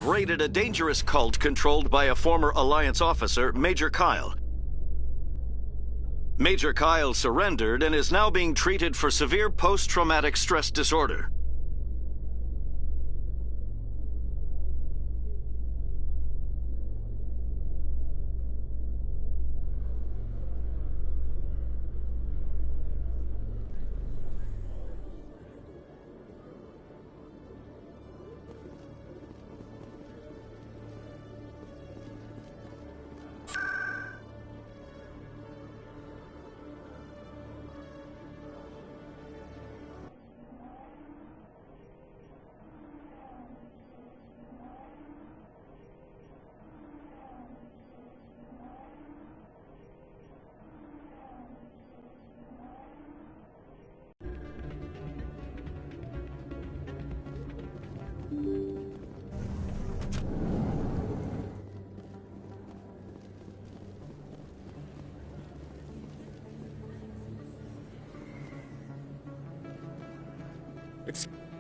raided a dangerous cult controlled by a former Alliance officer, Major Kyle. Major Kyle surrendered and is now being treated for severe post-traumatic stress disorder.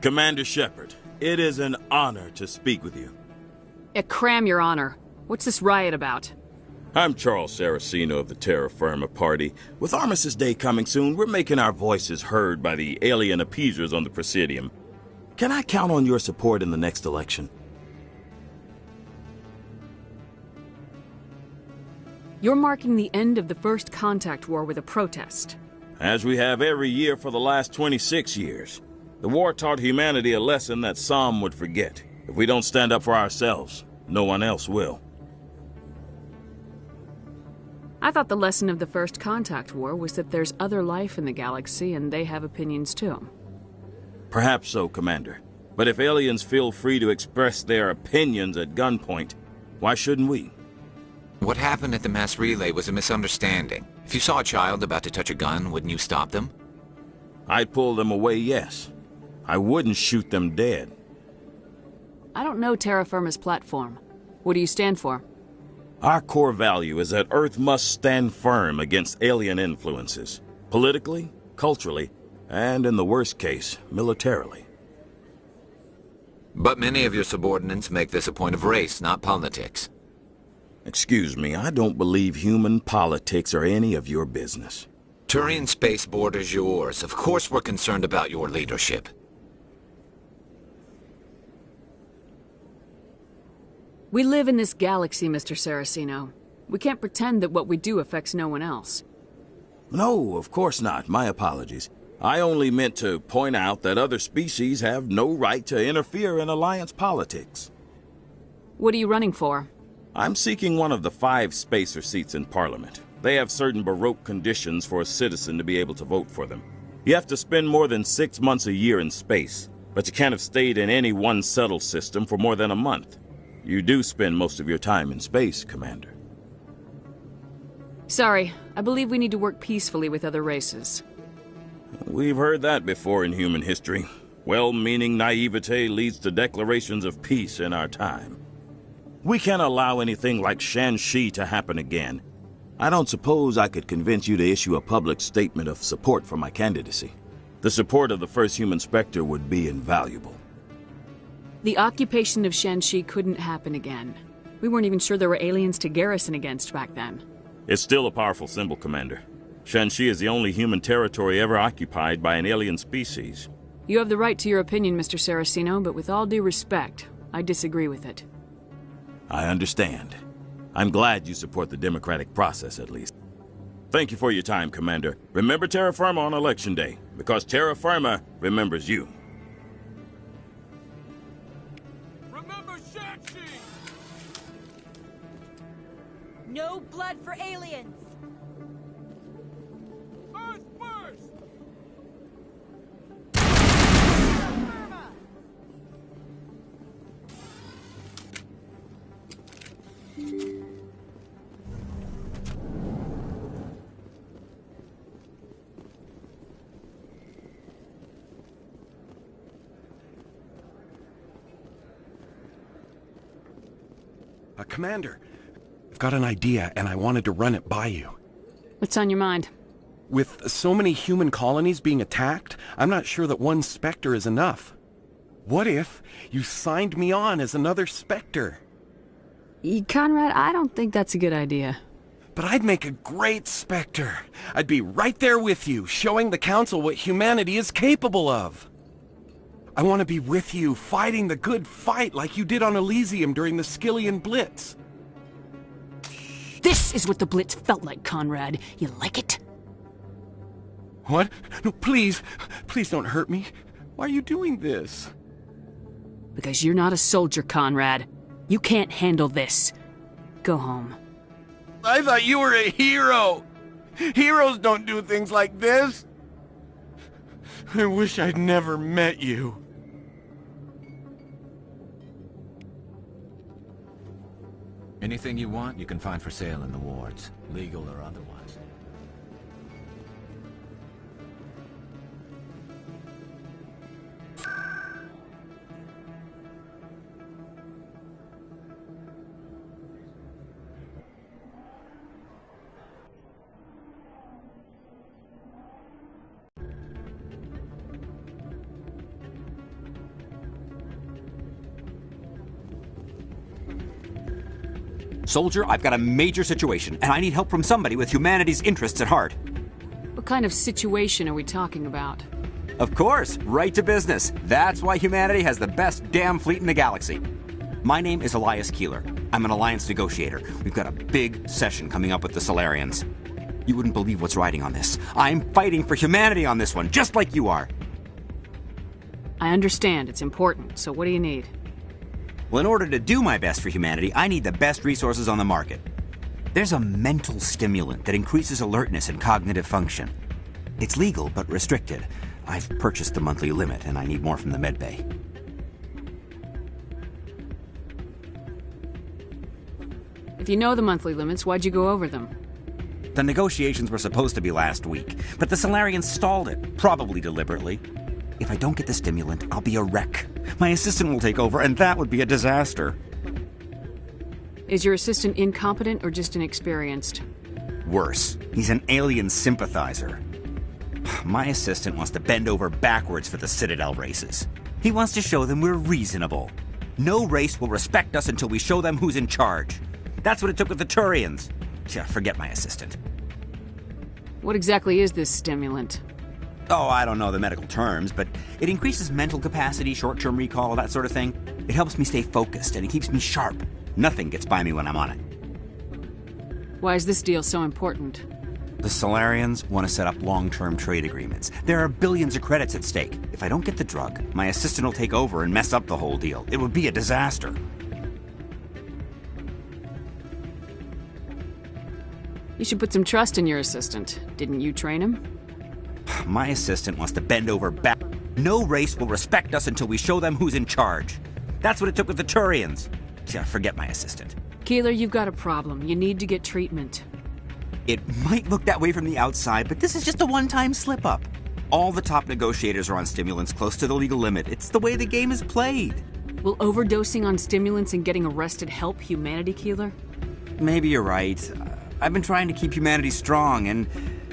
Commander Shepard, it is an honor to speak with you. Cram, Your Honor. What's this riot about? I'm Charles Saraceno of the Terra Firma Party. With Armistice Day coming soon, we're making our voices heard by the alien appeasers on the Presidium. Can I count on your support in the next election? You're marking the end of the First Contact War with a protest. As we have every year for the last 26 years. The war taught humanity a lesson that some would forget. If we don't stand up for ourselves, no one else will. I thought the lesson of the First Contact War was that there's other life in the galaxy and they have opinions too. Perhaps so, Commander. But if aliens feel free to express their opinions at gunpoint, why shouldn't we? What happened at the mass relay was a misunderstanding. If you saw a child about to touch a gun, wouldn't you stop them? I'd pull them away, yes. I wouldn't shoot them dead. I don't know Terra Firma's platform. What do you stand for? Our core value is that Earth must stand firm against alien influences. Politically, culturally, and in the worst case, militarily. But many of your subordinates make this a point of race, not politics. Excuse me, I don't believe human politics are any of your business. Turian space borders yours. Of course we're concerned about your leadership. We live in this galaxy, Mr. Saraceno. We can't pretend that what we do affects no one else. No, of course not. My apologies. I only meant to point out that other species have no right to interfere in Alliance politics. What are you running for? I'm seeking one of the 5 spacer seats in Parliament. They have certain Baroque conditions for a citizen to be able to vote for them. You have to spend more than 6 months a year in space, but you can't have stayed in any one settled system for more than a month. You do spend most of your time in space, Commander. Sorry, I believe we need to work peacefully with other races. We've heard that before in human history. Well-meaning naivete leads to declarations of peace in our time. We can't allow anything like Shan-Shi to happen again. I don't suppose I could convince you to issue a public statement of support for my candidacy. The support of the first human Spectre would be invaluable. The occupation of Shan-Shi couldn't happen again. We weren't even sure there were aliens to garrison against back then. It's still a powerful symbol, Commander. Shan-Shi is the only human territory ever occupied by an alien species. You have the right to your opinion, Mr. Saraceno, but with all due respect, I disagree with it. I understand. I'm glad you support the democratic process, at least. Thank you for your time, Commander. Remember Terra Firma on Election Day, because Terra Firma remembers you. Remember Shan-Shi! No blood for aliens! Earth first! Commander, I've got an idea and I wanted to run it by you. What's on your mind? With so many human colonies being attacked, I'm not sure that one Spectre is enough. What if you signed me on as another Spectre? Conrad, I don't think that's a good idea. But I'd make a great Spectre. I'd be right there with you, showing the Council what humanity is capable of. I want to be with you, fighting the good fight like you did on Elysium during the Skillian Blitz. This is what the Blitz felt like, Conrad. You like it? What? No, please. Please don't hurt me. Why are you doing this? Because you're not a soldier, Conrad. You can't handle this. Go home. I thought you were a hero. Heroes don't do things like this. I wish I'd never met you. Anything you want, you can find for sale in the wards, legal or otherwise. Soldier, I've got a major situation, and I need help from somebody with humanity's interests at heart. What kind of situation are we talking about? Of course, right to business. That's why humanity has the best damn fleet in the galaxy. My name is Elias Keeler. I'm an alliance negotiator. We've got a big session coming up with the Solarians. You wouldn't believe what's riding on this. I'm fighting for humanity on this one, just like you are. I understand, it's important, so what do you need? Well, in order to do my best for humanity, I need the best resources on the market. There's a mental stimulant that increases alertness and cognitive function. It's legal, but restricted. I've purchased the monthly limit, and I need more from the medbay. If you know the monthly limits, why'd you go over them? The negotiations were supposed to be last week, but the Solarians stalled it, probably deliberately. If I don't get the stimulant, I'll be a wreck. My assistant will take over, and that would be a disaster. Is your assistant incompetent or just inexperienced? Worse, he's an alien sympathizer. My assistant wants to bend over backwards for the Citadel races. He wants to show them we're reasonable. No race will respect us until we show them who's in charge. That's what it took with the Turians. Forget my assistant. What exactly is this stimulant? Oh, I don't know the medical terms, but it increases mental capacity, short-term recall, that sort of thing. It helps me stay focused, and it keeps me sharp. Nothing gets by me when I'm on it. Why is this deal so important? The Solarians want to set up long-term trade agreements. There are billions of credits at stake. If I don't get the drug, my assistant will take over and mess up the whole deal. It would be a disaster. You should put some trust in your assistant. Didn't you train him? My assistant wants to bend over back. No race will respect us until we show them who's in charge. That's what it took with the Turians. Forget my assistant. Keeler, you've got a problem. You need to get treatment. It might look that way from the outside, but this is just a one-time slip-up. All the top negotiators are on stimulants close to the legal limit. It's the way the game is played. Will overdosing on stimulants and getting arrested help humanity, Keeler? Maybe you're right. I've been trying to keep humanity strong, and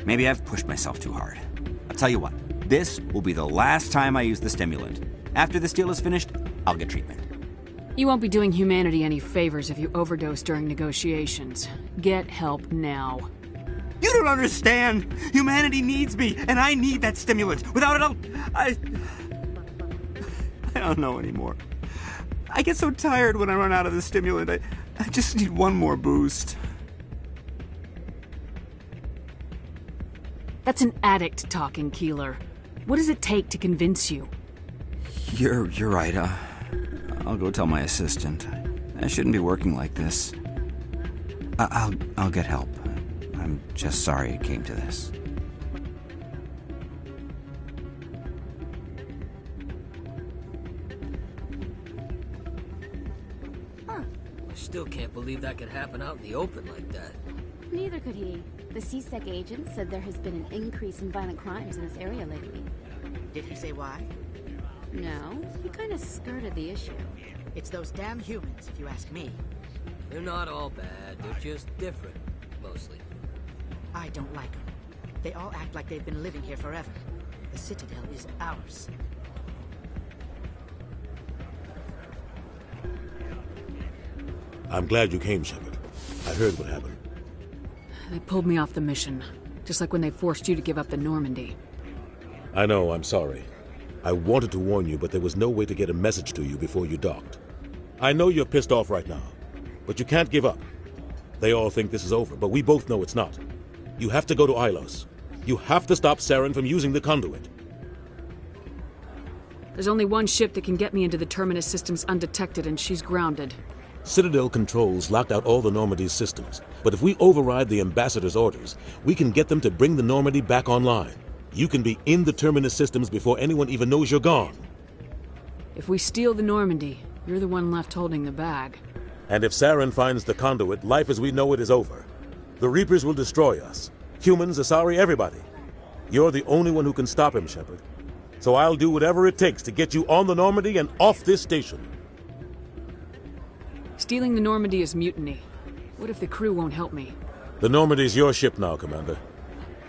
maybe I've pushed myself too hard. I'll tell you what, this will be the last time I use the stimulant. After this deal is finished, I'll get treatment. You won't be doing humanity any favors if you overdose during negotiations. Get help now. You don't understand! Humanity needs me, and I need that stimulant. Without it, I don't know anymore. I get so tired when I run out of the stimulant. I just need one more boost. That's an addict talking, Keeler. What does it take to convince you? You're right. I'll go tell my assistant. I shouldn't be working like this. I'll get help. I'm just sorry it came to this. I still can't believe that could happen out in the open like that. Neither could he. The CSEC agent said there has been an increase in violent crimes in this area lately. Did he say why? No, he kind of skirted the issue. It's those damn humans, if you ask me. They're not all bad, they're just different, mostly. I don't like them. They all act like they've been living here forever. The Citadel is ours. I'm glad you came, Shepard. I heard what happened. They pulled me off the mission, just like when they forced you to give up the Normandy. I know, I'm sorry. I wanted to warn you, but there was no way to get a message to you before you docked. I know you're pissed off right now, but you can't give up. They all think this is over, but we both know it's not. You have to go to Ilos. You have to stop Saren from using the conduit. There's only one ship that can get me into the Terminus systems undetected, and she's grounded. Citadel controls locked out all the Normandy's systems, but if we override the Ambassador's orders, we can get them to bring the Normandy back online. You can be in the Terminus systems before anyone even knows you're gone. If we steal the Normandy, you're the one left holding the bag. And if Saren finds the conduit, life as we know it is over. The Reapers will destroy us. Humans, Asari, everybody. You're the only one who can stop him, Shepard. So I'll do whatever it takes to get you on the Normandy and off this station. Stealing the Normandy is mutiny. What if the crew won't help me? The Normandy's your ship now, Commander.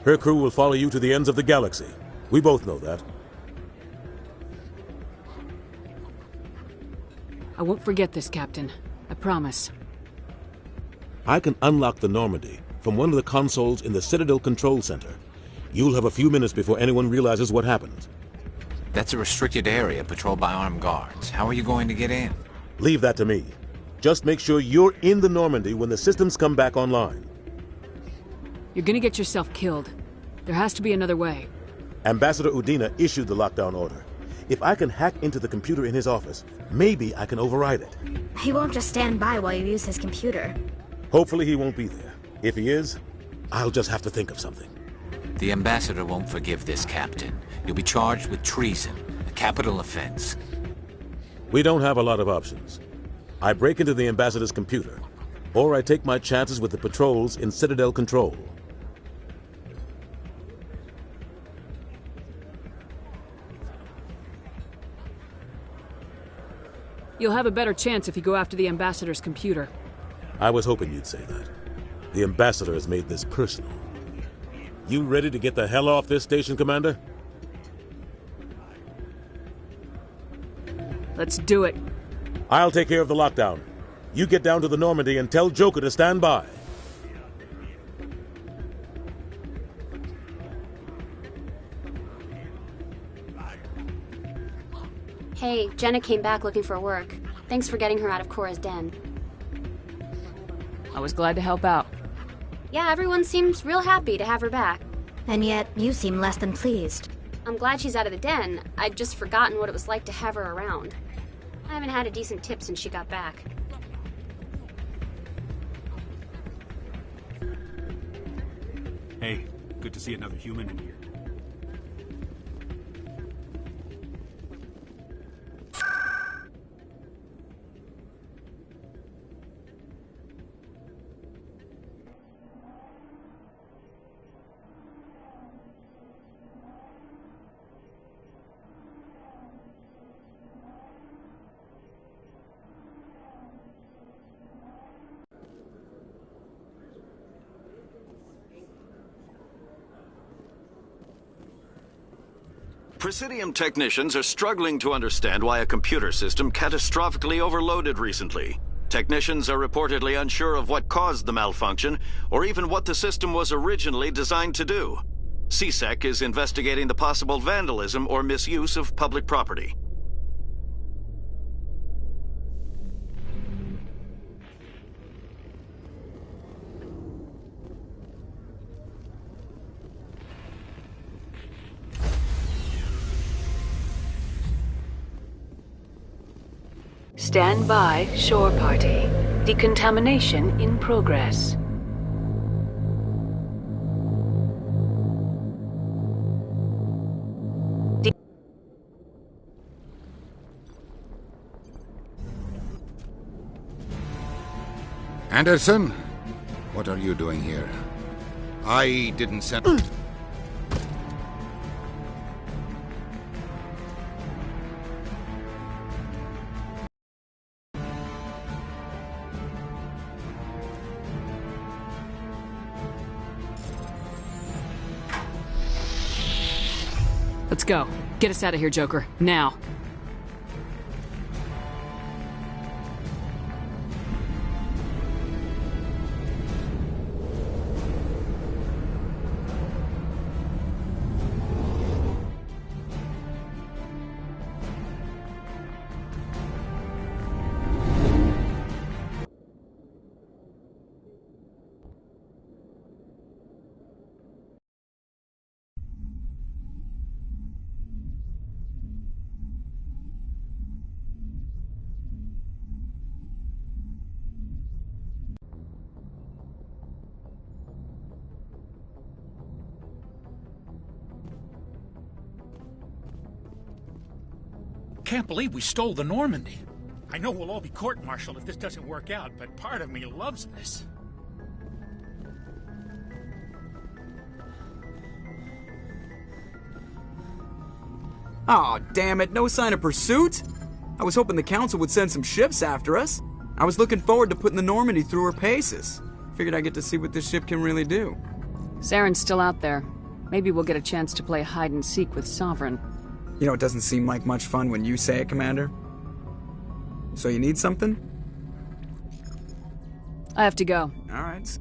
Her crew will follow you to the ends of the galaxy. We both know that. I won't forget this, Captain. I promise. I can unlock the Normandy from one of the consoles in the Citadel Control Center. You'll have a few minutes before anyone realizes what happened. That's a restricted area patrolled by armed guards. How are you going to get in? Leave that to me. Just make sure you're in the Normandy when the systems come back online. You're gonna get yourself killed. There has to be another way. Ambassador Udina issued the lockdown order. If I can hack into the computer in his office, maybe I can override it. He won't just stand by while you use his computer. Hopefully he won't be there. If he is, I'll just have to think of something. The Ambassador won't forgive this, Captain. You'll be charged with treason, a capital offense. We don't have a lot of options. I break into the Ambassador's computer, or I take my chances with the patrols in Citadel Control. You'll have a better chance if you go after the Ambassador's computer. I was hoping you'd say that. The Ambassador has made this personal. You ready to get the hell off this station, Commander? Let's do it. I'll take care of the lockdown. You get down to the Normandy and tell Joker to stand by. Hey, Jenna came back looking for work. Thanks for getting her out of Cora's den. I was glad to help out. Yeah, everyone seems real happy to have her back. And yet, you seem less than pleased. I'm glad she's out of the den. I'd just forgotten what it was like to have her around. I haven't had a decent tip since she got back. Hey, good to see another human in here. Presidium technicians are struggling to understand why a computer system catastrophically overloaded recently. Technicians are reportedly unsure of what caused the malfunction, or even what the system was originally designed to do. CSEC is investigating the possible vandalism or misuse of public property. Stand by, shore party. Decontamination in progress. Anderson? What are you doing here? I didn't send... Let's go. Get us out of here, Joker. Now. can't believe we stole the Normandy. I know we'll all be court-martialed if this doesn't work out, but part of me loves this. Aw, damn it, no sign of pursuit? I was hoping the Council would send some ships after us. I was looking forward to putting the Normandy through her paces. Figured I'd get to see what this ship can really do. Saren's still out there. Maybe we'll get a chance to play hide-and-seek with Sovereign. You know, it doesn't seem like much fun when you say it, Commander. So you need something? I have to go. All right.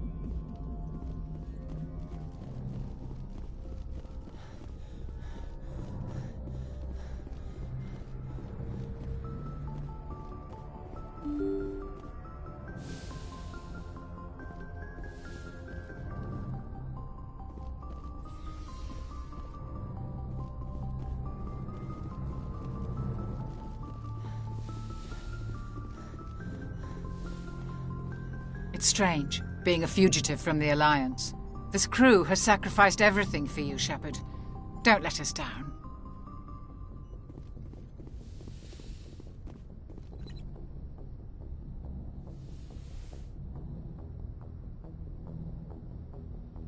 It's strange, being a fugitive from the Alliance. This crew has sacrificed everything for you, Shepard. Don't let us down.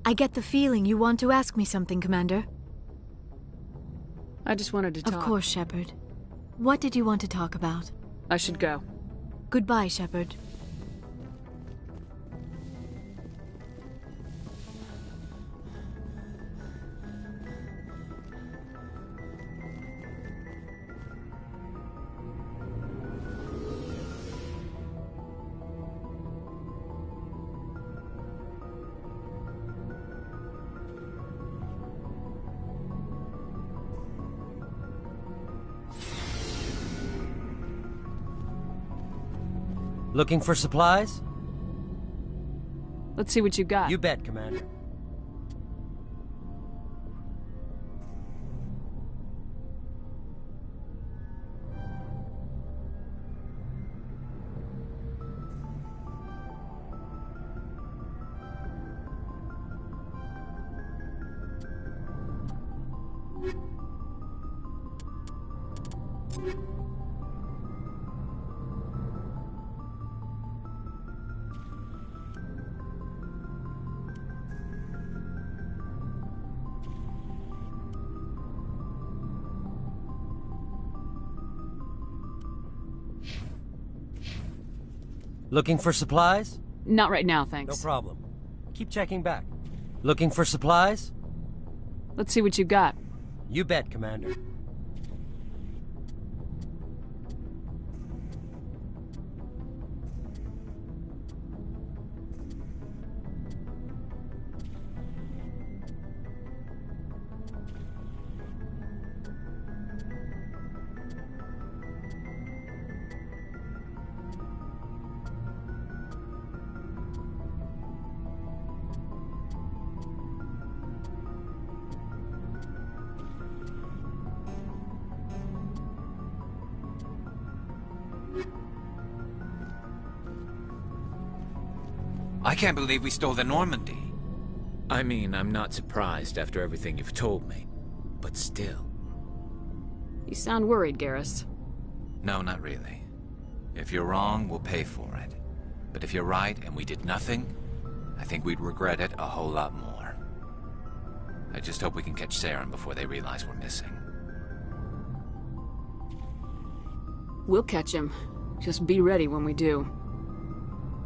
I get the feeling you want to ask me something, Commander. I just wanted to talk. Of course, Shepard. What did you want to talk about? I should go. Goodbye, Shepard. Looking for supplies? Let's see what you got. You bet, Commander. Looking for supplies? Not right now, thanks. No problem. Keep checking back. Looking for supplies? Let's see what you got. You bet, Commander. I can't believe we stole the Normandy. I mean, I'm not surprised after everything you've told me, but still. You sound worried, Garrus. No, not really. If you're wrong, we'll pay for it. But if you're right and we did nothing, I think we'd regret it a whole lot more. I just hope we can catch Saren before they realize we're missing. We'll catch him. Just be ready when we do.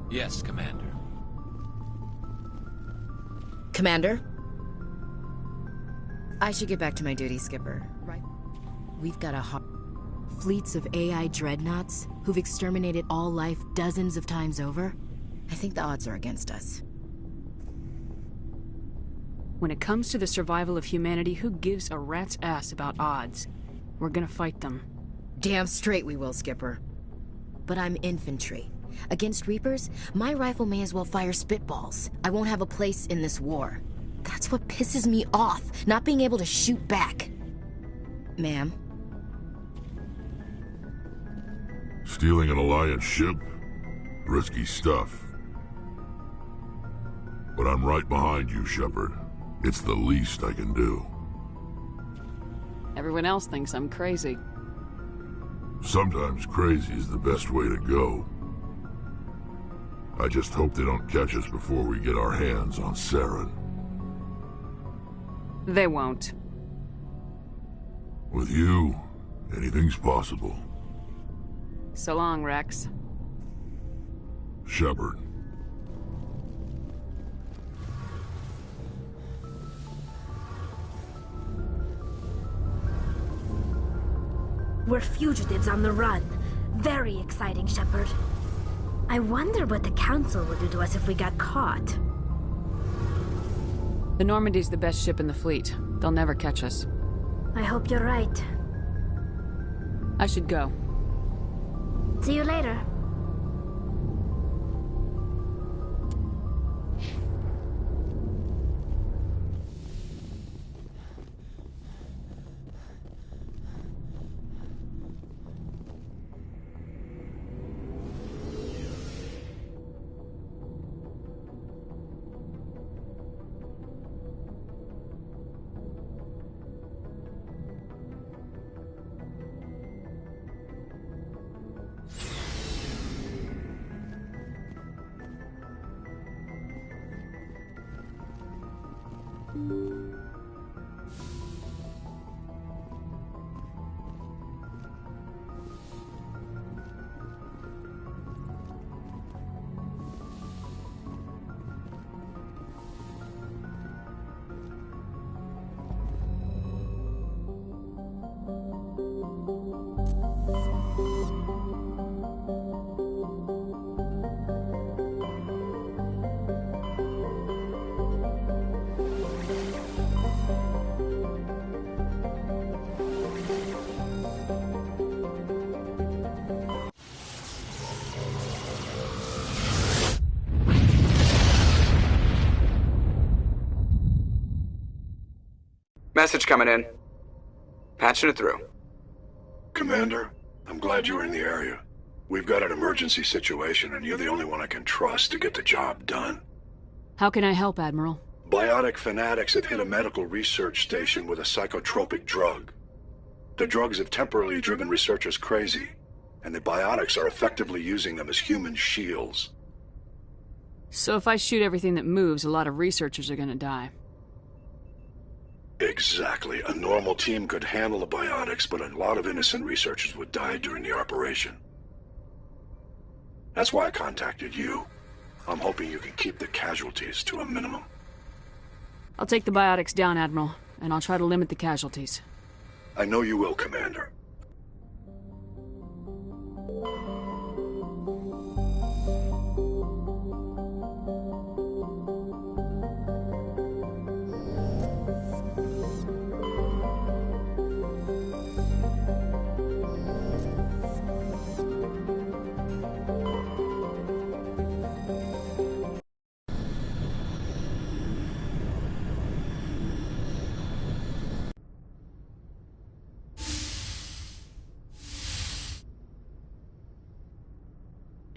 Yes, Commander. Commander? I should get back to my duty, Skipper. Right. We've got fleets of AI dreadnoughts who've exterminated all life dozens of times over. I think the odds are against us. When it comes to the survival of humanity, who gives a rat's ass about odds? We're gonna fight them. Damn straight we will, Skipper. But I'm infantry. Against Reapers, my rifle may as well fire spitballs. I won't have a place in this war. That's what pisses me off, not being able to shoot back. Ma'am? Stealing an Alliance ship? Risky stuff. But I'm right behind you, Shepard. It's the least I can do. Everyone else thinks I'm crazy. Sometimes crazy is the best way to go. I just hope they don't catch us before we get our hands on Saren. They won't. With you, anything's possible. So long, Rex. Shepard. We're fugitives on the run. Very exciting, Shepard. I wonder what the Council will do to us if we got caught. The Normandy's the best ship in the fleet. They'll never catch us. I hope you're right. I should go. See you later. Message coming in. Patching it through. Commander, I'm glad you were in the area. We've got an emergency situation, and you're the only one I can trust to get the job done. How can I help, Admiral? Biotic fanatics have hit a medical research station with a psychotropic drug. The drugs have temporarily driven researchers crazy, and the biotics are effectively using them as human shields. So if I shoot everything that moves, a lot of researchers are gonna die. Exactly. A normal team could handle the biotics, but a lot of innocent researchers would die during the operation. That's why I contacted you. I'm hoping you can keep the casualties to a minimum. I'll take the biotics down, Admiral, and I'll try to limit the casualties. I know you will, Commander.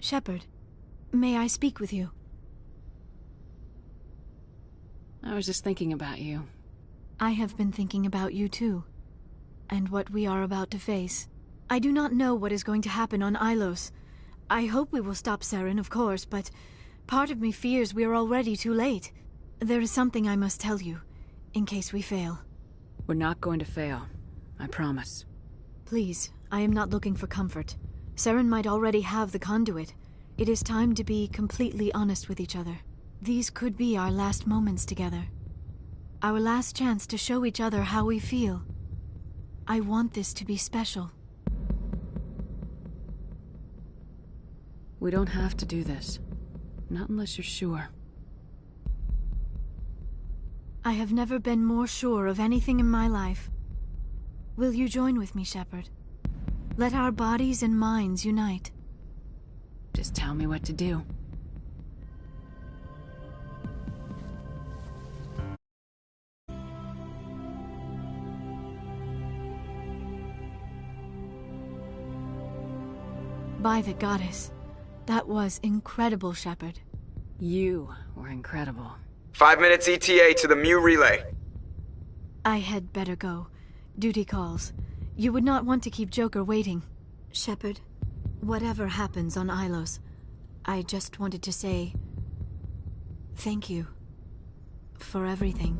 Shepard, may I speak with you? I was just thinking about you. I have been thinking about you too, and what we are about to face. I do not know what is going to happen on Ilos. I hope we will stop Saren, of course, but part of me fears we are already too late. There is something I must tell you, in case we fail. We're not going to fail. I promise. Please, I am not looking for comfort. Saren might already have the conduit. It is time to be completely honest with each other. These could be our last moments together. Our last chance to show each other how we feel. I want this to be special. We don't have to do this. Not unless you're sure. I have never been more sure of anything in my life. Will you join with me, Shepard? Let our bodies and minds unite. Just tell me what to do. By the goddess, that was incredible, Shepard. You were incredible. 5 minutes ETA to the Mu relay. I had better go. Duty calls. You would not want to keep Joker waiting. Shepard, whatever happens on Ilos, I just wanted to say thank you for everything.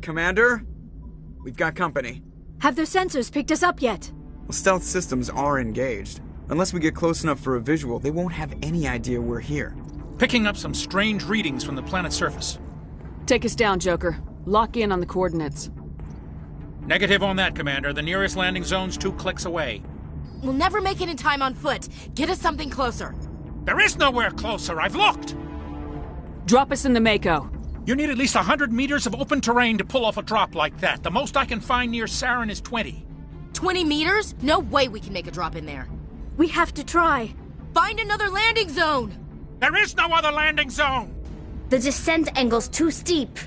Commander? We've got company. Have their sensors picked us up yet? Well, stealth systems are engaged. Unless we get close enough for a visual, they won't have any idea we're here. Picking up some strange readings from the planet's surface. Take us down, Joker. Lock in on the coordinates. Negative on that, Commander. The nearest landing zone's 2 clicks away. We'll never make it in time on foot. Get us something closer. There is nowhere closer. I've looked. Drop us in the Mako. You need at least 100 meters of open terrain to pull off a drop like that. The most I can find near Saren is 20. 20 meters? No way we can make a drop in there. We have to try. Find another landing zone! There is no other landing zone! The descent angle's too steep.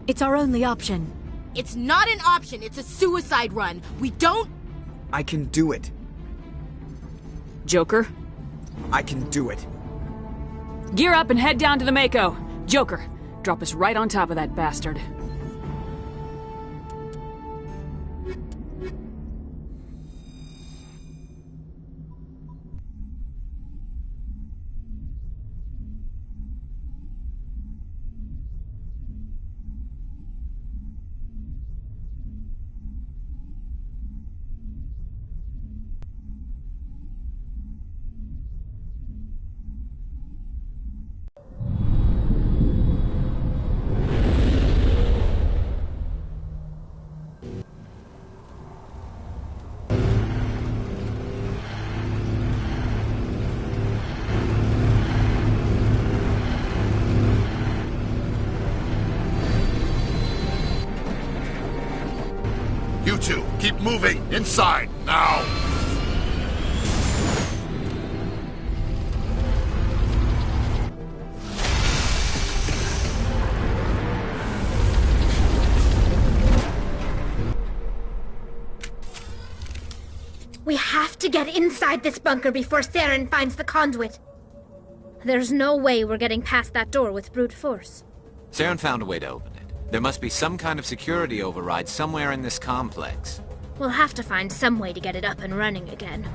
It's our only option. It's not an option, it's a suicide run. We don't... I can do it. Joker? I can do it. Gear up and head down to the Mako. Joker, drop us right on top of that bastard. You two, keep moving! Inside, now! We have to get inside this bunker before Saren finds the conduit. There's no way we're getting past that door with brute force. Saren found a way to open it. There must be some kind of security override somewhere in this complex. We'll have to find some way to get it up and running again.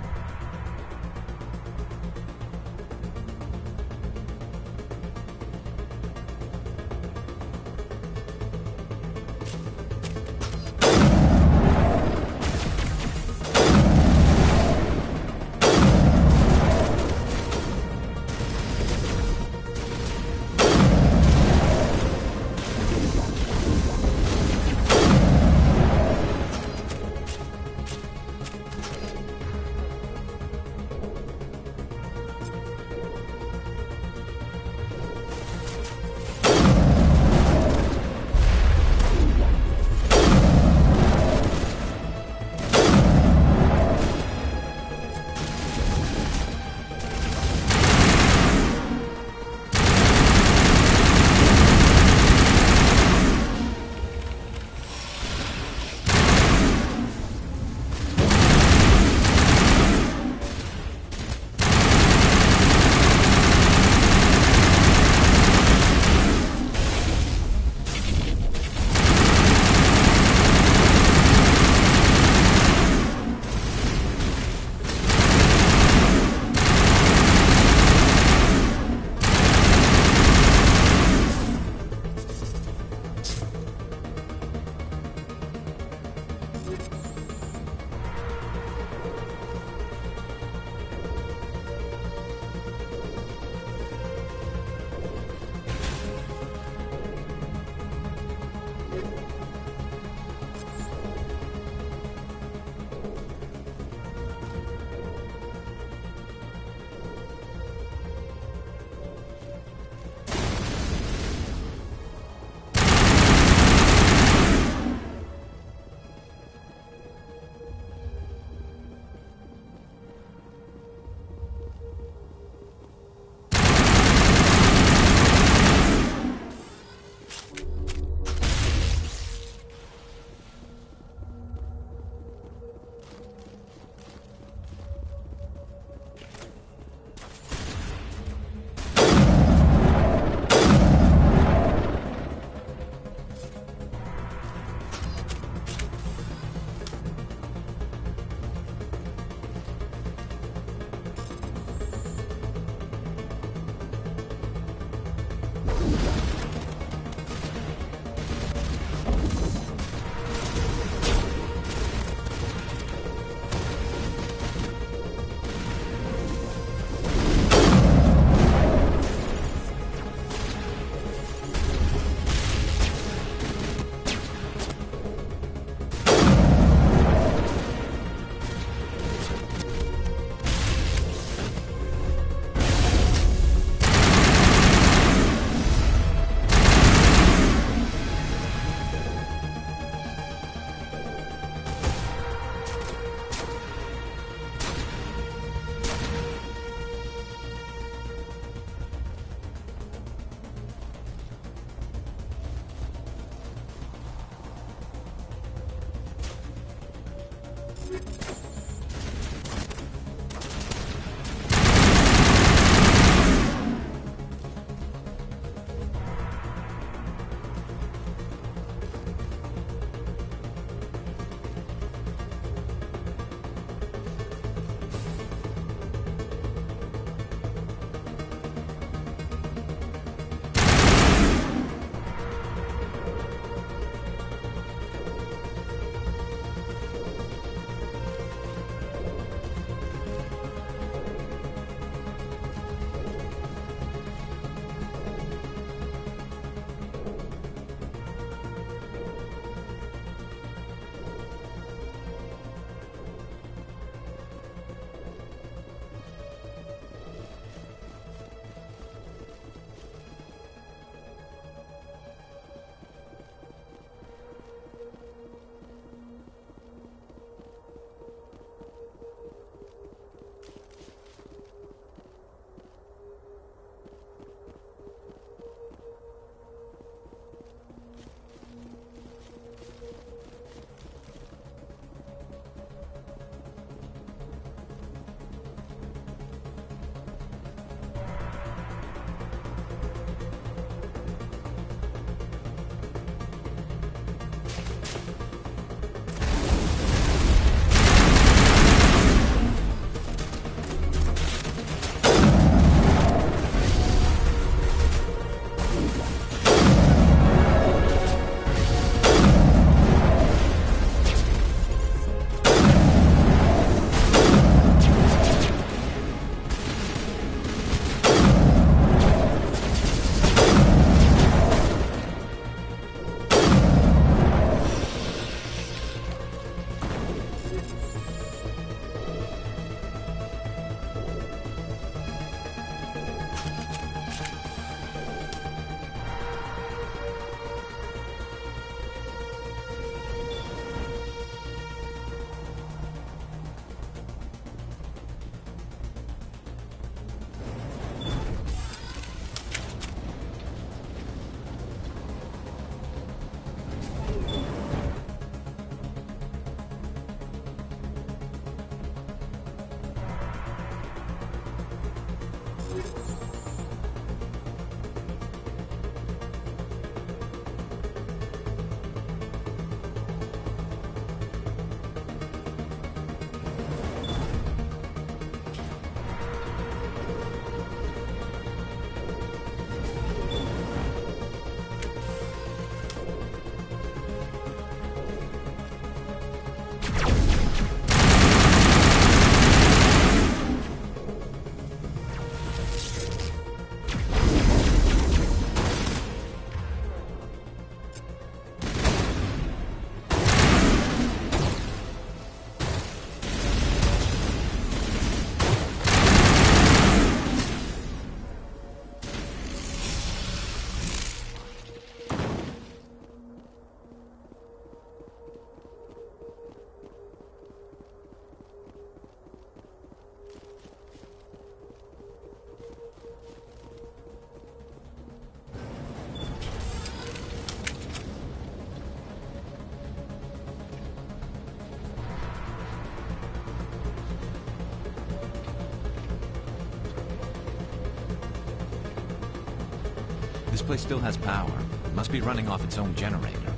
This place still has power. It must be running off its own generator.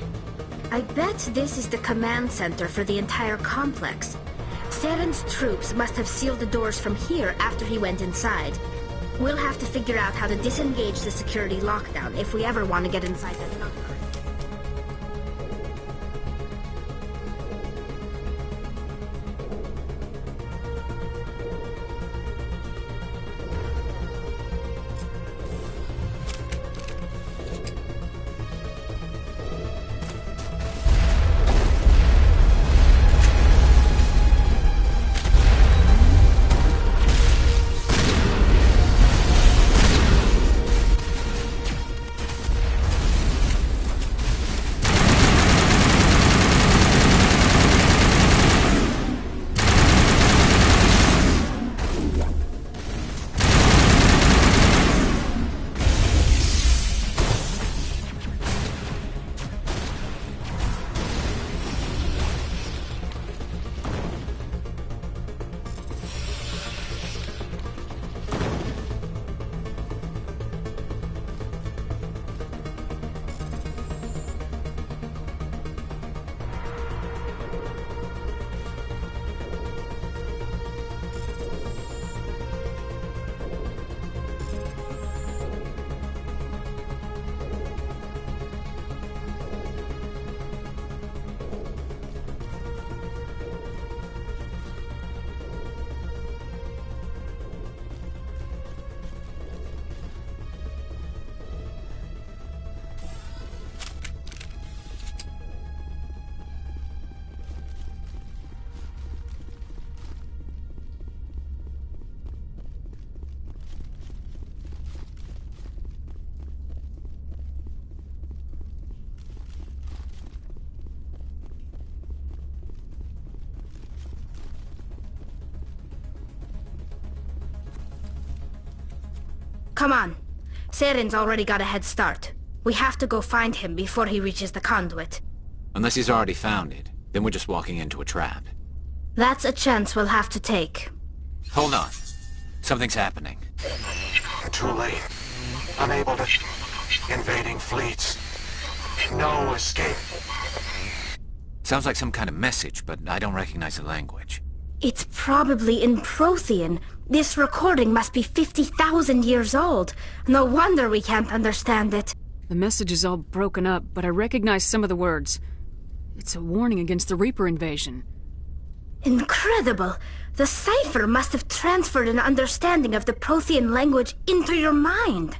I bet this is the command center for the entire complex. Saren's troops must have sealed the doors from here after he went inside. We'll have to figure out how to disengage the security lockdown if we ever want to get inside that bunker. Come on. Saren's already got a head start. We have to go find him before he reaches the conduit. Unless he's already found it, then we're just walking into a trap. That's a chance we'll have to take. Hold on. Something's happening. Too late. Unable to... Invading fleets. No escape. Sounds like some kind of message, but I don't recognize the language. It's probably in Prothean. This recording must be 50,000 years old. No wonder we can't understand it. The message is all broken up, but I recognize some of the words. It's a warning against the Reaper invasion. Incredible! The cipher must have transferred an understanding of the Prothean language into your mind.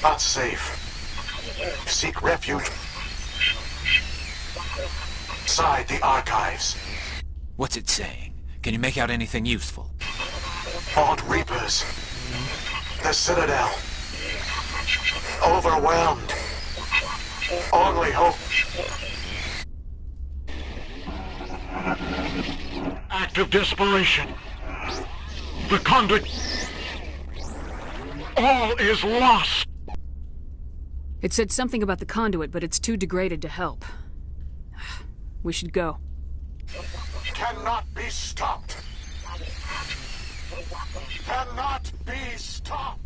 Not safe. Seek refuge inside the archives. What's it saying? Can you make out anything useful? Fought Reapers. The Citadel. Overwhelmed. Only hope. Act of desperation. The conduit. All is lost. It said something about the conduit, but it's too degraded to help. We should go. Cannot be stopped. Cannot be stopped.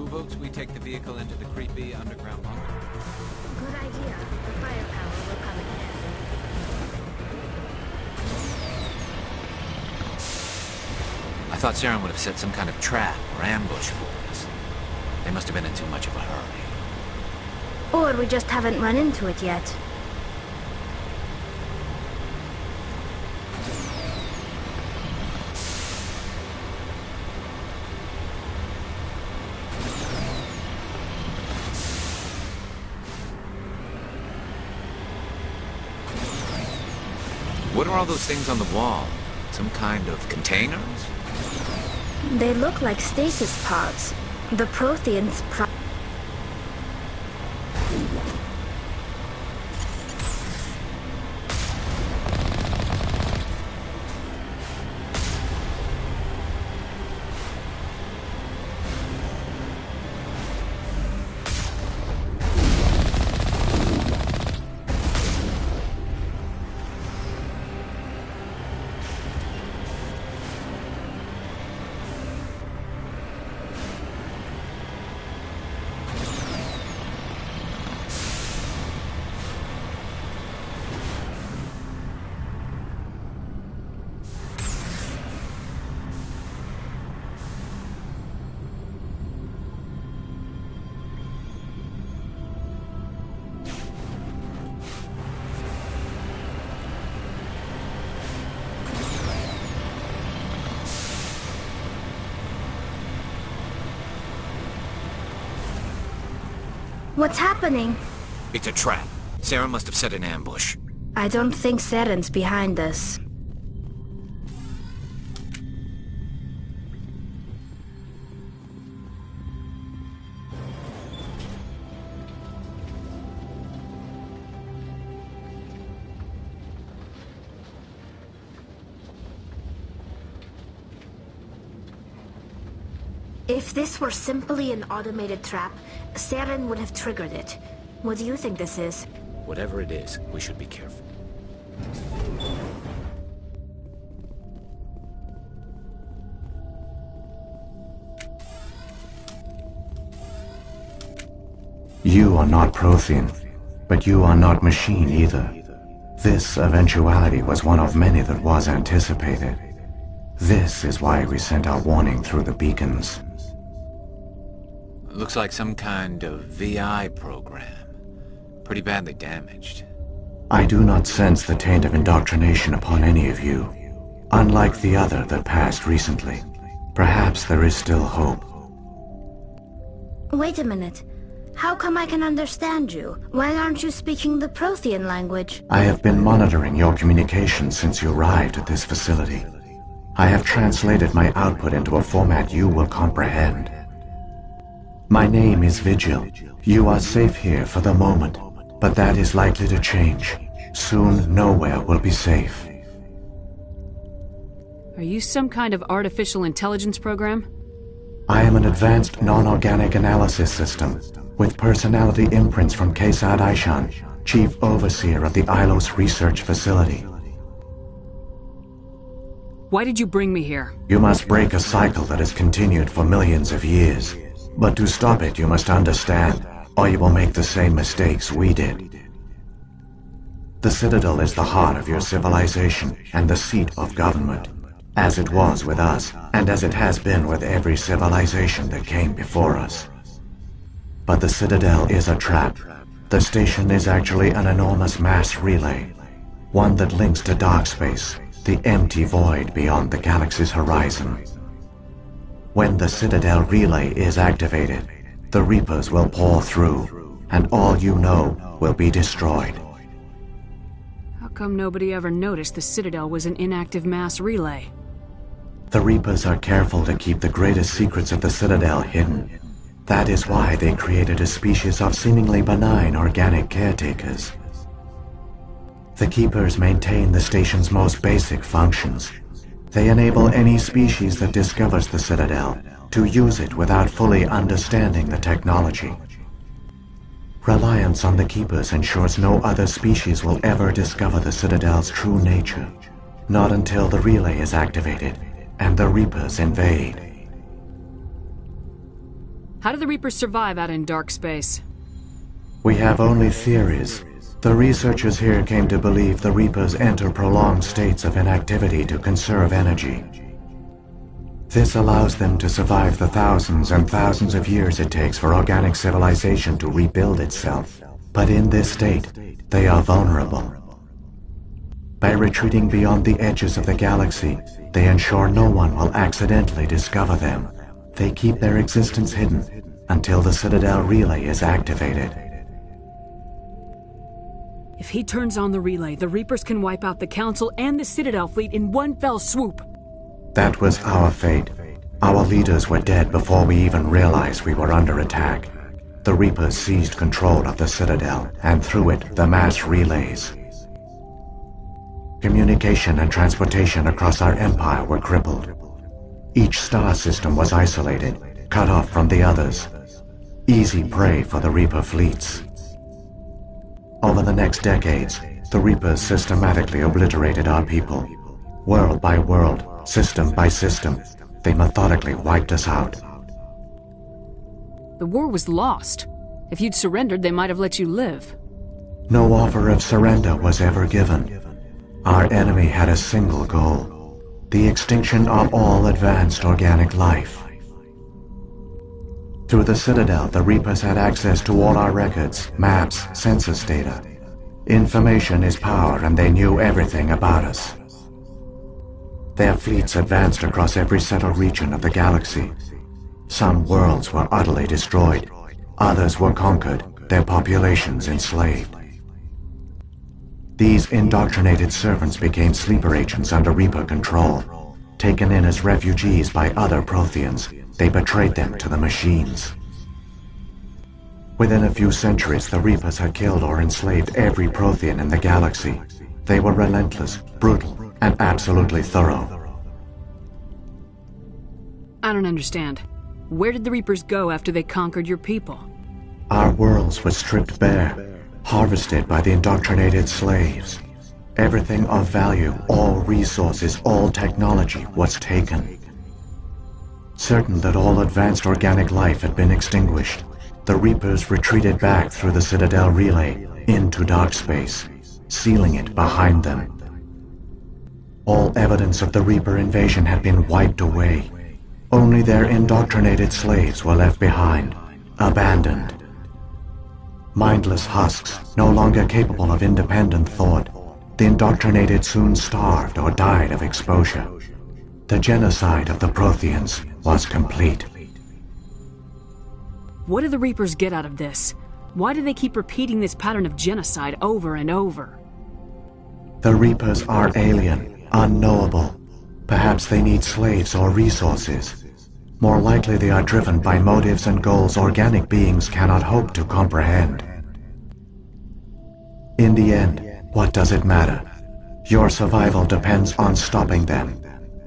Who votes we take the vehicle into the creepy underground bunker? Good idea. The firepower will come in handy. I thought Saren would have set some kind of trap or ambush for us. They must have been in too much of a hurry. Or we just haven't run into it yet. What are all those things on the wall? Some kind of containers? They look like stasis pods. The Protheans What's happening? It's a trap. Saren must have set an ambush. I don't think Saren's behind us. If this were simply an automated trap, Saren would have triggered it. What do you think this is? Whatever it is, we should be careful. You are not Prothean, but you are not machine either. This eventuality was one of many that was anticipated. This is why we sent our warning through the beacons. Looks like some kind of VI program. Pretty badly damaged. I do not sense the taint of indoctrination upon any of you, unlike the other that passed recently. Perhaps there is still hope. Wait a minute. How come I can understand you? Why aren't you speaking the Prothean language? I have been monitoring your communications since you arrived at this facility. I have translated my output into a format you will comprehend. My name is Vigil. You are safe here for the moment, but that is likely to change. Soon, nowhere will be safe. Are you some kind of artificial intelligence program? I am an advanced non-organic analysis system, with personality imprints from Kesad Aishan, Chief Overseer of the Ilos Research Facility. Why did you bring me here? You must break a cycle that has continued for millions of years. But to stop it, you must understand, or you will make the same mistakes we did. The Citadel is the heart of your civilization and the seat of government, as it was with us, and as it has been with every civilization that came before us. But the Citadel is a trap. The station is actually an enormous mass relay, one that links to dark space, the empty void beyond the galaxy's horizon. When the Citadel relay is activated, the Reapers will pour through, and all you know will be destroyed. How come nobody ever noticed the Citadel was an inactive mass relay? The Reapers are careful to keep the greatest secrets of the Citadel hidden. That is why they created a species of seemingly benign organic caretakers. The Keepers maintain the station's most basic functions. They enable any species that discovers the Citadel to use it without fully understanding the technology. Reliance on the Keepers ensures no other species will ever discover the Citadel's true nature, not until the relay is activated and the Reapers invade. How do the Reapers survive out in dark space? We have only theories. The researchers here came to believe the Reapers enter prolonged states of inactivity to conserve energy. This allows them to survive the thousands and thousands of years it takes for organic civilization to rebuild itself. But in this state, they are vulnerable. By retreating beyond the edges of the galaxy, they ensure no one will accidentally discover them. They keep their existence hidden until the Citadel relay is activated. If he turns on the relay, the Reapers can wipe out the Council and the Citadel fleet in one fell swoop. That was our fate. Our leaders were dead before we even realized we were under attack. The Reapers seized control of the Citadel, and through it, the mass relays. Communication and transportation across our empire were crippled. Each star system was isolated, cut off from the others. Easy prey for the Reaper fleets. Over the next decades, the Reapers systematically obliterated our people. World by world, system by system, they methodically wiped us out. The war was lost. If you'd surrendered, they might have let you live. No offer of surrender was ever given. Our enemy had a single goal: the extinction of all advanced organic life. Through the Citadel, the Reapers had access to all our records, maps, census data. Information is power, and they knew everything about us. Their fleets advanced across every settled region of the galaxy. Some worlds were utterly destroyed. Others were conquered, their populations enslaved. These indoctrinated servants became sleeper agents under Reaper control. Taken in as refugees by other Protheans, they betrayed them to the machines. Within a few centuries, the Reapers had killed or enslaved every Prothean in the galaxy. They were relentless, brutal, and absolutely thorough. I don't understand. Where did the Reapers go after they conquered your people? Our worlds were stripped bare, harvested by the indoctrinated slaves. Everything of value, all resources, all technology was taken. Certain that all advanced organic life had been extinguished, the Reapers retreated back through the Citadel relay into dark space, sealing it behind them. All evidence of the Reaper invasion had been wiped away. Only their indoctrinated slaves were left behind, abandoned. Mindless husks, no longer capable of independent thought, the indoctrinated soon starved or died of exposure. The genocide of the Protheans was complete. What do the Reapers get out of this? Why do they keep repeating this pattern of genocide over and over? The Reapers are alien, unknowable. Perhaps they need slaves or resources. More likely they are driven by motives and goals organic beings cannot hope to comprehend. In the end, what does it matter? Your survival depends on stopping them,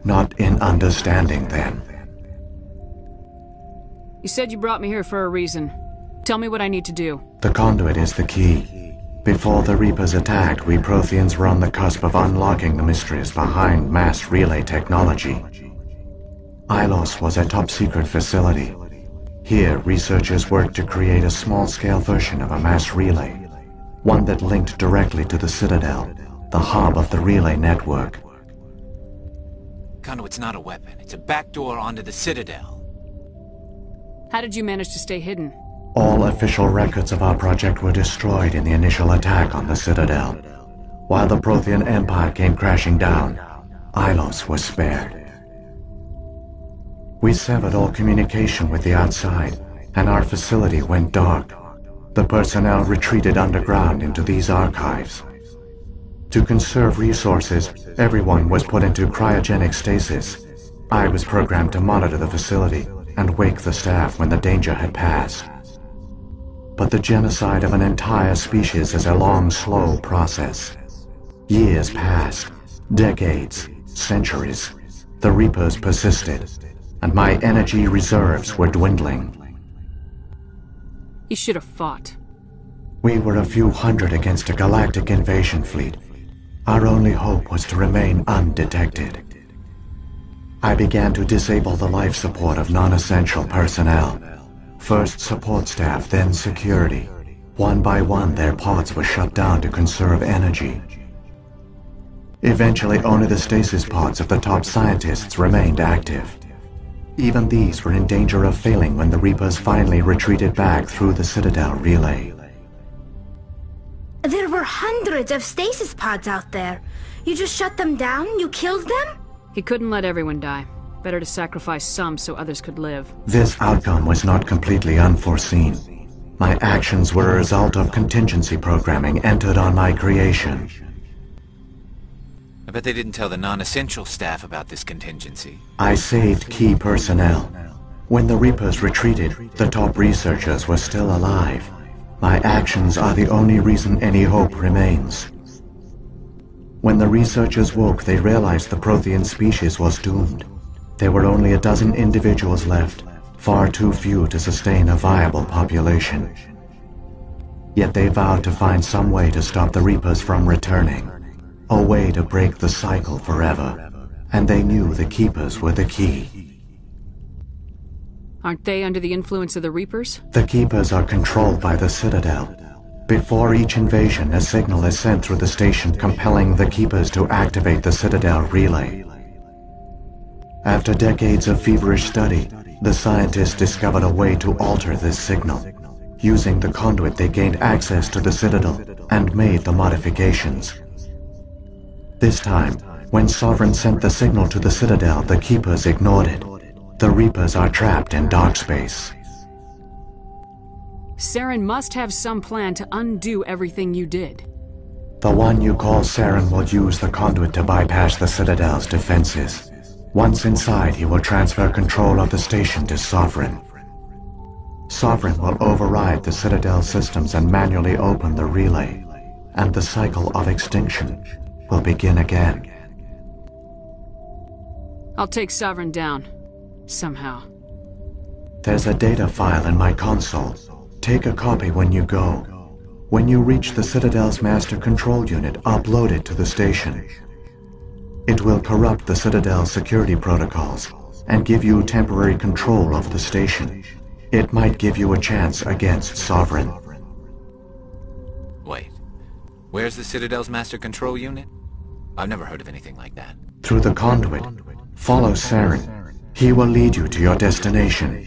not in understanding them. You said you brought me here for a reason. Tell me what I need to do. The conduit is the key. Before the Reapers attacked, we Protheans were on the cusp of unlocking the mysteries behind mass relay technology. Ilos was a top-secret facility. Here, researchers worked to create a small-scale version of a mass relay, one that linked directly to the Citadel, the hub of the relay network. Conduit's not a weapon. It's a backdoor onto the Citadel. How did you manage to stay hidden? All official records of our project were destroyed in the initial attack on the Citadel. While the Prothean Empire came crashing down, Ilos was spared. We severed all communication with the outside, and our facility went dark. The personnel retreated underground into these archives. To conserve resources, everyone was put into cryogenic stasis. I was programmed to monitor the facility and wake the staff when the danger had passed. But the genocide of an entire species is a long, slow process. Years passed, decades, centuries. The Reapers persisted, and my energy reserves were dwindling. You should have fought. We were a few hundred against a galactic invasion fleet. Our only hope was to remain undetected. I began to disable the life support of non-essential personnel. First support staff, then security. One by one, their pods were shut down to conserve energy. Eventually, only the stasis pods of the top scientists remained active. Even these were in danger of failing when the Reapers finally retreated back through the Citadel relay. There were hundreds of stasis pods out there. You just shut them down? You killed them? He couldn't let everyone die. Better to sacrifice some so others could live. This outcome was not completely unforeseen. My actions were a result of contingency programming entered on my creation. I bet they didn't tell the non-essential staff about this contingency. I saved key personnel. When the Reapers retreated, the top researchers were still alive. My actions are the only reason any hope remains. When the researchers woke, they realized the Prothean species was doomed. There were only a dozen individuals left, far too few to sustain a viable population. Yet they vowed to find some way to stop the Reapers from returning, a way to break the cycle forever, and they knew the Keepers were the key. Aren't they under the influence of the Reapers? The Keepers are controlled by the Citadel. Before each invasion, a signal is sent through the station compelling the Keepers to activate the Citadel relay. After decades of feverish study, the scientists discovered a way to alter this signal. Using the conduit, they gained access to the Citadel and made the modifications. This time, when Sovereign sent the signal to the Citadel, the Keepers ignored it. The Reapers are trapped in dark space. Saren must have some plan to undo everything you did. The one you call Saren will use the conduit to bypass the Citadel's defenses. Once inside, he will transfer control of the station to Sovereign. Sovereign will override the Citadel systems and manually open the relay, and the cycle of extinction will begin again. I'll take Sovereign down. Somehow. There's a data file in my console. Take a copy when you go. When you reach the Citadel's master control unit, upload it to the station. It will corrupt the Citadel's security protocols and give you temporary control over the station. It might give you a chance against Sovereign. Wait. Where's the Citadel's master control unit? I've never heard of anything like that. Through the conduit. Follow Saren. He will lead you to your destination.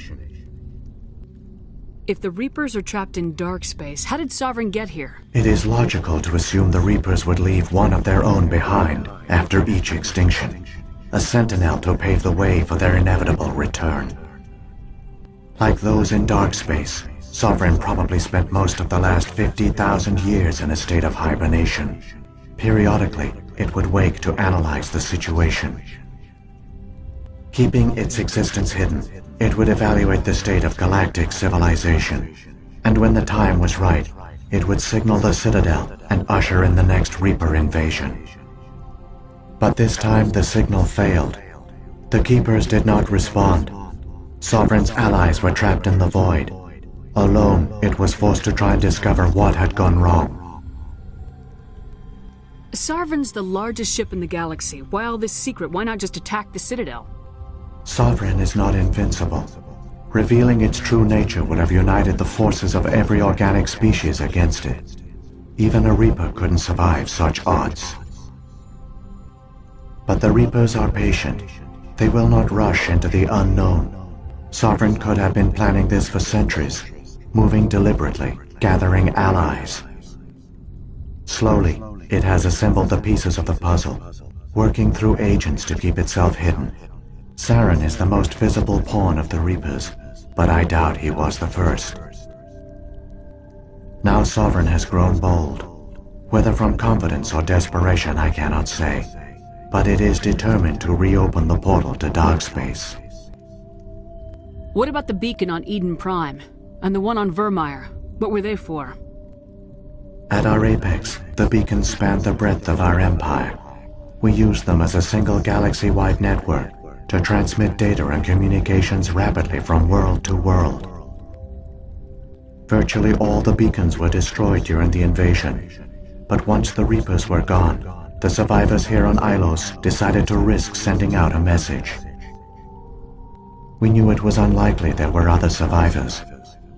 If the Reapers are trapped in dark space, how did Sovereign get here? It is logical to assume the Reapers would leave one of their own behind after each extinction. A sentinel to pave the way for their inevitable return. Like those in dark space, Sovereign probably spent most of the last 50,000 years in a state of hibernation. Periodically, it would wake to analyze the situation. Keeping its existence hidden, it would evaluate the state of galactic civilization. And when the time was right, it would signal the Citadel and usher in the next Reaper invasion. But this time the signal failed. The Keepers did not respond. Sovereign's allies were trapped in the void. Alone, it was forced to try and discover what had gone wrong. Sovereign's the largest ship in the galaxy. Why all this secret? Why not just attack the Citadel? Sovereign is not invincible. Revealing its true nature would have united the forces of every organic species against it. Even a Reaper couldn't survive such odds. But the Reapers are patient. They will not rush into the unknown. Sovereign could have been planning this for centuries, moving deliberately, gathering allies. Slowly, it has assembled the pieces of the puzzle, working through agents to keep itself hidden. Saren is the most visible pawn of the Reapers, but I doubt he was the first. Now Sovereign has grown bold. Whether from confidence or desperation, I cannot say, but it is determined to reopen the portal to dark space. What about the beacon on Eden Prime? And the one on Vermeer? What were they for? At our apex, the beacons spanned the breadth of our empire. We used them as a single galaxy-wide network to transmit data and communications rapidly from world to world. Virtually all the beacons were destroyed during the invasion, but once the Reapers were gone, the survivors here on Ilos decided to risk sending out a message. We knew it was unlikely there were other survivors,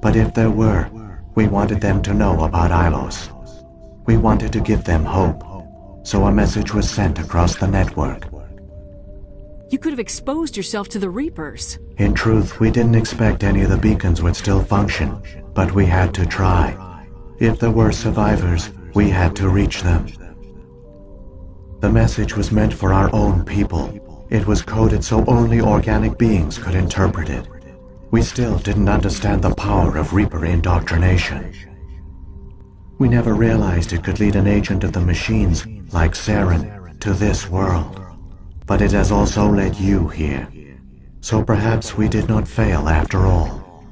but if there were, we wanted them to know about Ilos. We wanted to give them hope, so a message was sent across the network. You could have exposed yourself to the Reapers. In truth, we didn't expect any of the beacons would still function, but we had to try. If there were survivors, we had to reach them. The message was meant for our own people. It was coded so only organic beings could interpret it. We still didn't understand the power of Reaper indoctrination. We never realized it could lead an agent of the machines, like Saren, to this world. But it has also led you here. So perhaps we did not fail after all.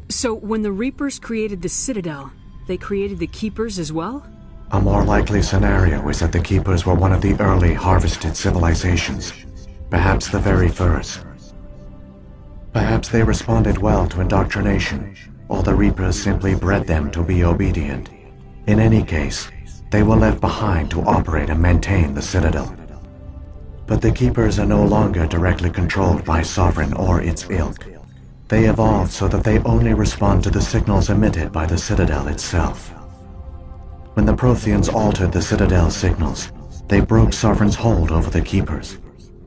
So when the Reapers created the Citadel, they created the Keepers as well? A more likely scenario is that the Keepers were one of the early harvested civilizations. Perhaps the very first. Perhaps they responded well to indoctrination, or the Reapers simply bred them to be obedient. In any case, they were left behind to operate and maintain the Citadel. But the Keepers are no longer directly controlled by Sovereign or its ilk. They evolved so that they only respond to the signals emitted by the Citadel itself. When the Protheans altered the Citadel's signals, they broke Sovereign's hold over the Keepers.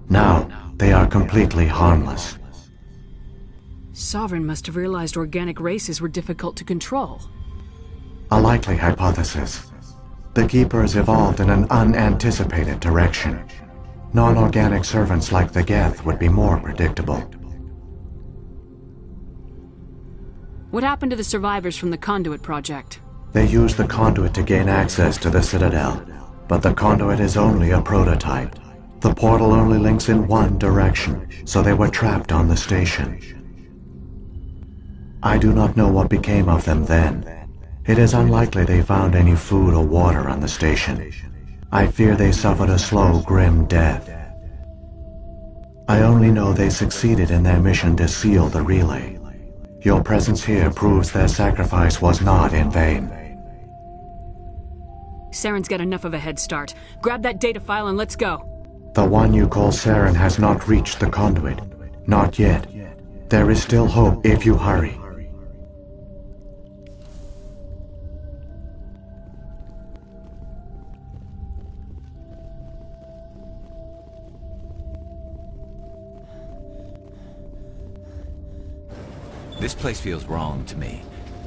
Now, they are completely harmless. Sovereign must have realized organic races were difficult to control. A likely hypothesis. The Keepers evolved in an unanticipated direction. Non-organic servants like the Geth would be more predictable. What happened to the survivors from the Conduit project? They used the Conduit to gain access to the Citadel, but the Conduit is only a prototype. The portal only links in one direction, so they were trapped on the station. I do not know what became of them then. It is unlikely they found any food or water on the station. I fear they suffered a slow, grim death. I only know they succeeded in their mission to seal the relay. Your presence here proves their sacrifice was not in vain. Saren's got enough of a head start. Grab that data file and let's go. The one you call Saren has not reached the conduit. Not yet. There is still hope if you hurry. This place feels wrong to me,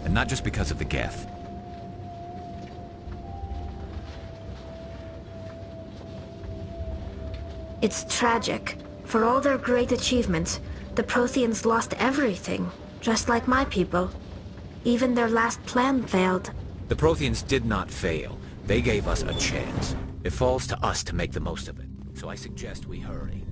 and not just because of the Geth. It's tragic. For all their great achievements, the Protheans lost everything, just like my people. Even their last plan failed. The Protheans did not fail. They gave us a chance. It falls to us to make the most of it. So I suggest we hurry.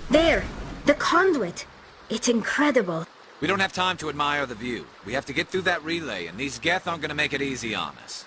There! The conduit! It's incredible. We don't have time to admire the view. We have to get through that relay, and these Geth aren't gonna make it easy on us.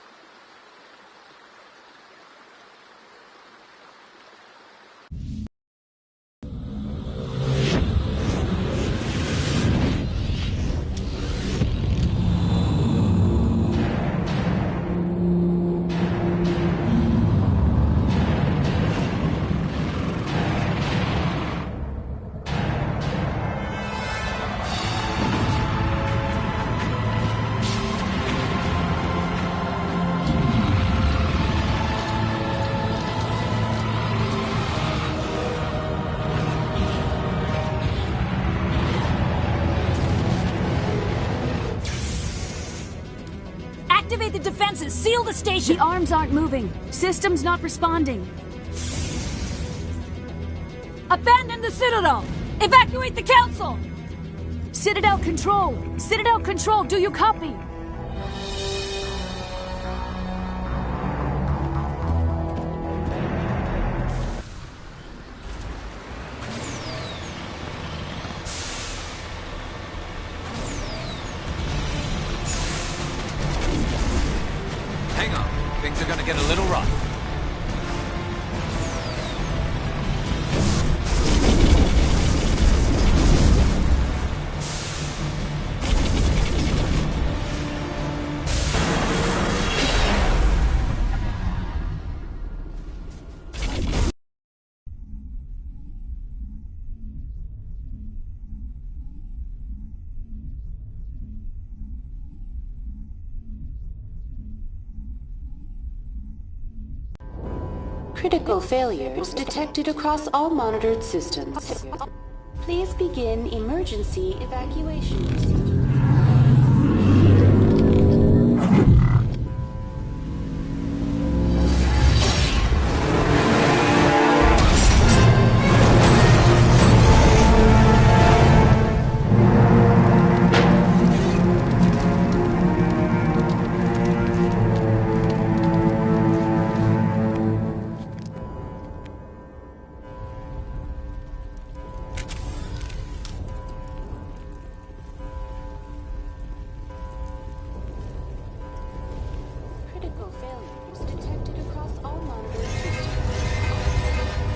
Activate the defenses! Seal the station! The arms aren't moving. Systems not responding. Abandon the Citadel! Evacuate the Council! Citadel Control! Citadel Control, do you copy? get a little rough. Critical failures detected across all monitored systems. Please begin emergency evacuation procedure. Critical failures detected across all monitored systems.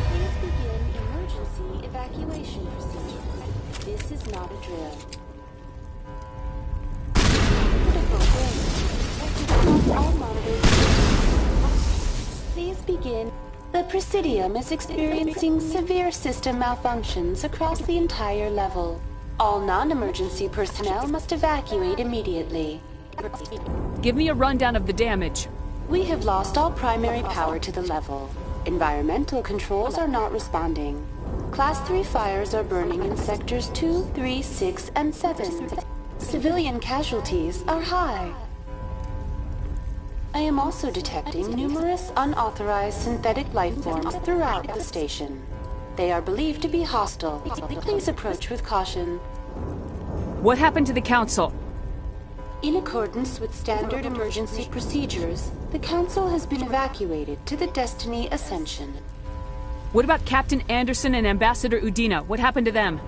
Please begin emergency evacuation procedure. This is not a drill. Critical failures detected across all monitored systems. Please begin. The Presidium is experiencing severe system malfunctions across the entire level. All non-emergency personnel must evacuate immediately. Give me a rundown of the damage. We have lost all primary power to the level. Environmental controls are not responding. Class 3 fires are burning in sectors 2, 3, 6, and 7. Civilian casualties are high. I am also detecting numerous unauthorized synthetic life forms throughout the station. They are believed to be hostile. Please approach with caution. What happened to the Council? In accordance with standard emergency procedures, the Council has been evacuated to the Destiny Ascension. What about Captain Anderson and Ambassador Udina? What happened to them?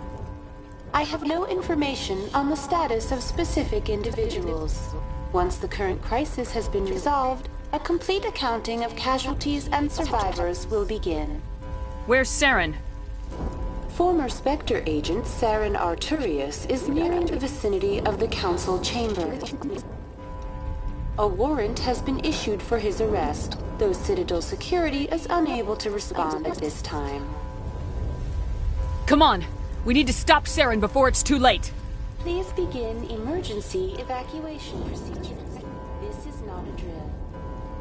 I have no information on the status of specific individuals. Once the current crisis has been resolved, a complete accounting of casualties and survivors will begin. Where's Saren? Former Spectre agent Saren Arturius is nearing the vicinity of the Council chamber. A warrant has been issued for his arrest, though Citadel security is unable to respond at this time. Come on! We need to stop Saren before it's too late! Please begin emergency evacuation procedures. This is not a drill.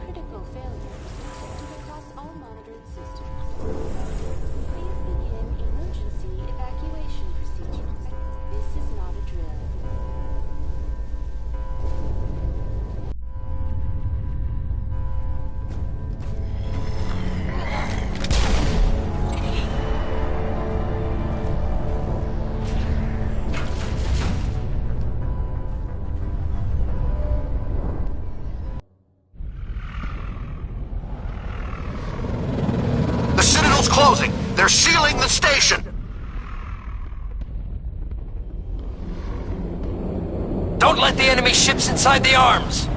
Critical failures detected across all monitored systems. Please begin emergency evacuation procedures. This is not a drill. Closing! They're sealing the station! Don't let the enemy ships inside the arms!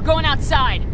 going outside.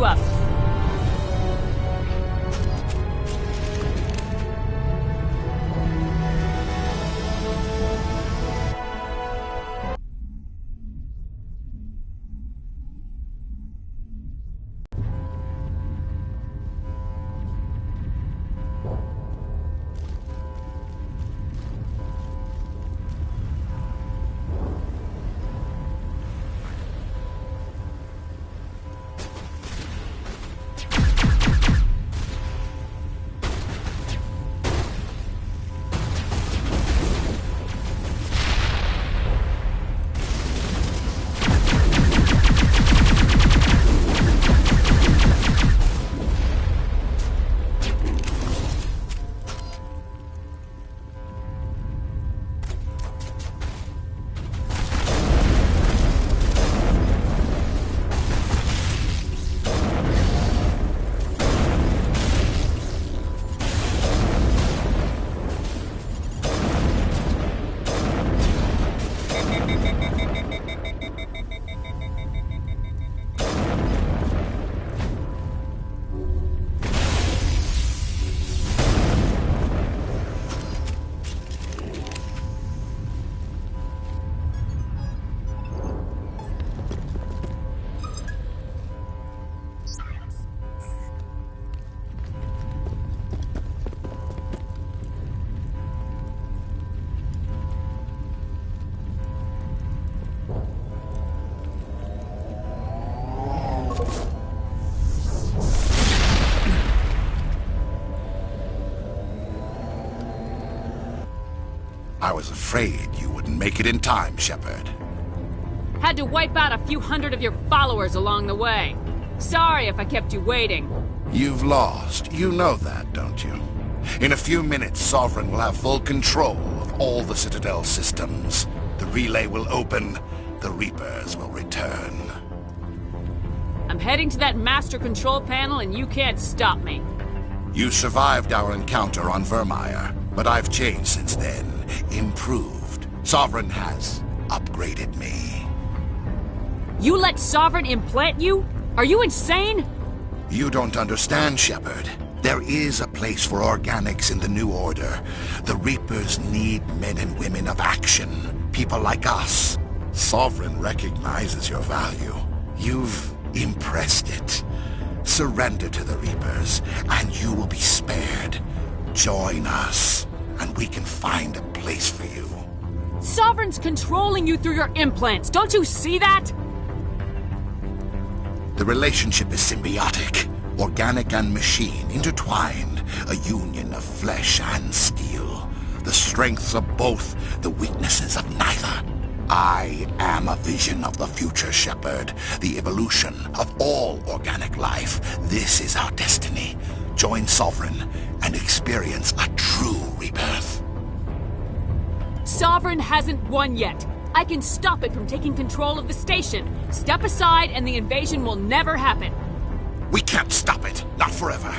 up. I was afraid you wouldn't make it in time, Shepard. Had to wipe out a few hundred of your followers along the way. Sorry if I kept you waiting. You've lost. You know that, don't you? In a few minutes, Sovereign will have full control of all the Citadel systems. The relay will open. The Reapers will return. I'm heading to that master control panel and you can't stop me. You survived our encounter on Vermeer, but I've changed since then. Improved. Sovereign has upgraded me. You let Sovereign implant you? Are you insane? You don't understand, Shepard. There is a place for organics in the New Order. The Reapers need men and women of action. People like us. Sovereign recognizes your value. You've impressed it. Surrender to the Reapers, and you will be spared. Join us, and we can find a place for you. Sovereign's controlling you through your implants. Don't you see that? The relationship is symbiotic. Organic and machine intertwined. A union of flesh and steel. The strengths of both, the weaknesses of neither. I am a vision of the future, Shepard. The evolution of all organic life. This is our destiny. Join Sovereign and experience a true rebirth. Sovereign hasn't won yet. I can stop it from taking control of the station. Step aside and the invasion will never happen. We can't stop it. Not forever.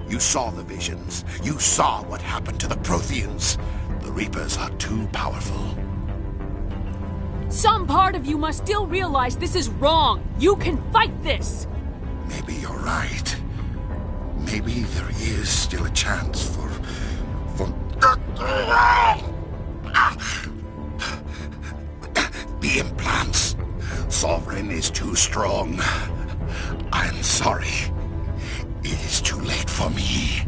You saw the visions. You saw what happened to the Protheans. The Reapers are too powerful. Some part of you must still realize this is wrong. You can fight this. Maybe you're right. Maybe there is still a chance for... The implants. Sovereign is too strong. I'm sorry. It is too late for me.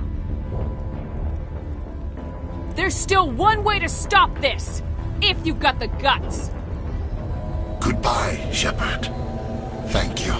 There's still one way to stop this. If you've got the guts. Goodbye, Shepard. Thank you.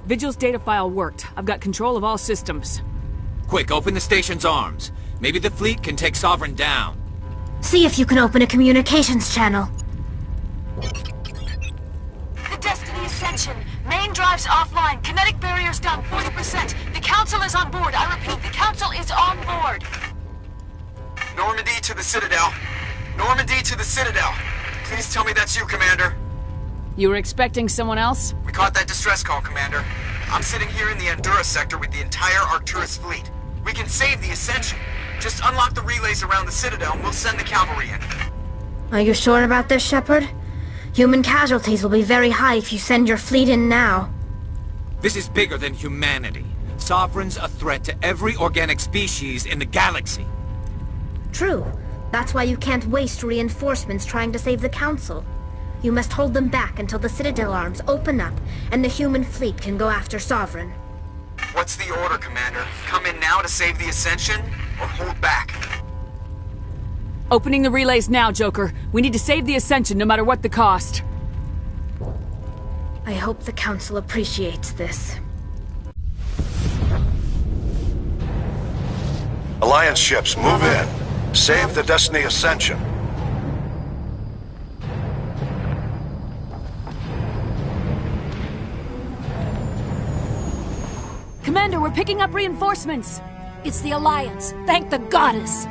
Vigil's data file worked. I've got control of all systems. Quick, open the station's arms. Maybe the fleet can take Sovereign down. See if you can open a communications channel. Ascension. Main drive's offline. Kinetic barrier's down 40%. The Council is on board. I repeat, the Council is on board. Normandy to the Citadel. Normandy to the Citadel. Please tell me that's you, Commander. You were expecting someone else? We caught that distress call, Commander. I'm sitting here in the Andurra sector with the entire Arcturus fleet. We can save the Ascension. Just unlock the relays around the Citadel and we'll send the cavalry in. Are you sure about this, Shepard? Human casualties will be very high if you send your fleet in now. This is bigger than humanity. Sovereign's a threat to every organic species in the galaxy. True. That's why you can't waste reinforcements trying to save the Council. You must hold them back until the Citadel arms open up and the human fleet can go after Sovereign. What's the order, Commander? Come in now to save the Ascension, or hold back? Opening the relays now, Joker. We need to save the Ascension no matter what the cost. I hope the Council appreciates this. Alliance ships, move in. Save the Destiny Ascension. Commander, we're picking up reinforcements. It's the Alliance. Thank the goddess.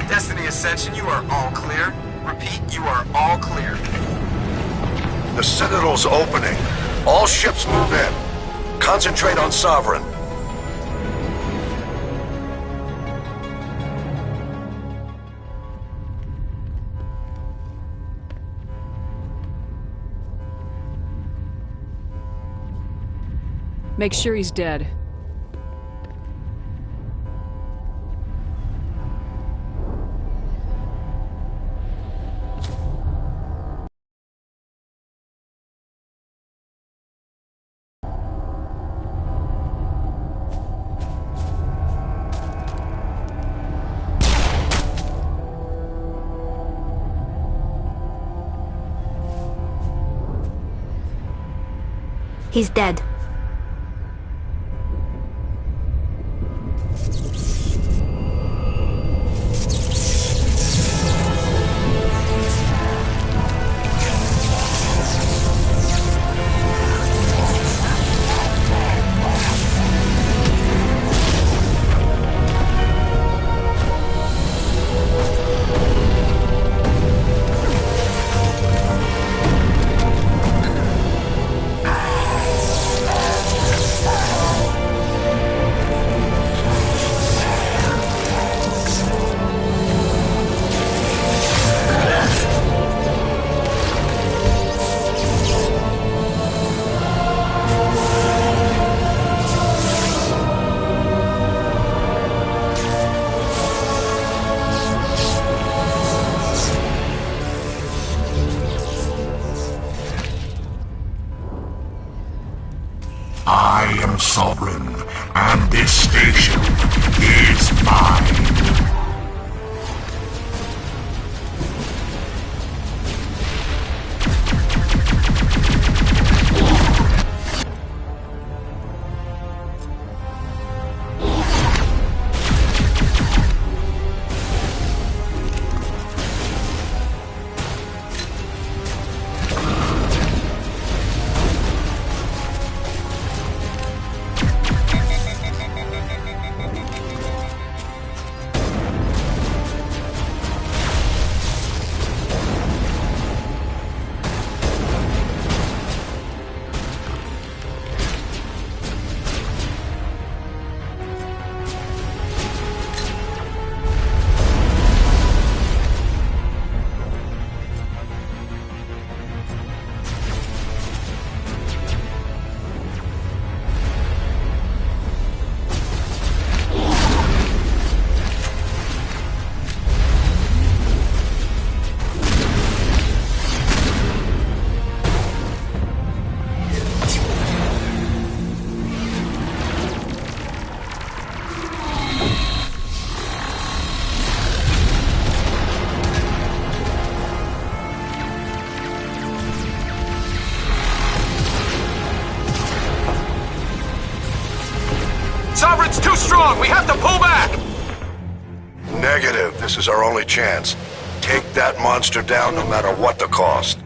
Destiny Ascension, you are all clear. Repeat, you are all clear. The Citadel's opening. All ships move in. Concentrate on Sovereign. Make sure he's dead. He's dead. I am Sovereign, and this station is mine. strong! We have to pull back! Negative. This is our only chance. Take that monster down no matter what the cost.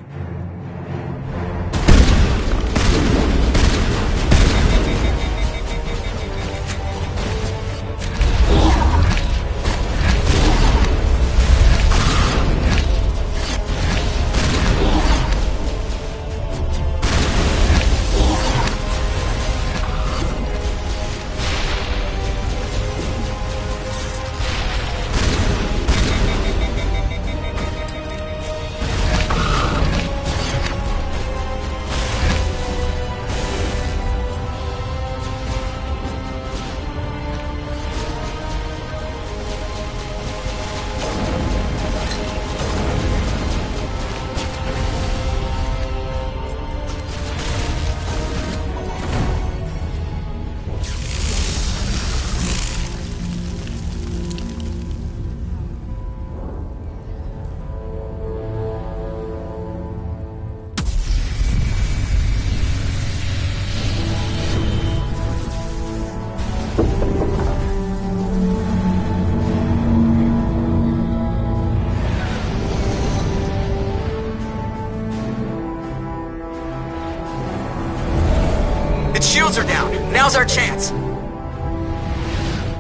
Shields are down. Now's our chance.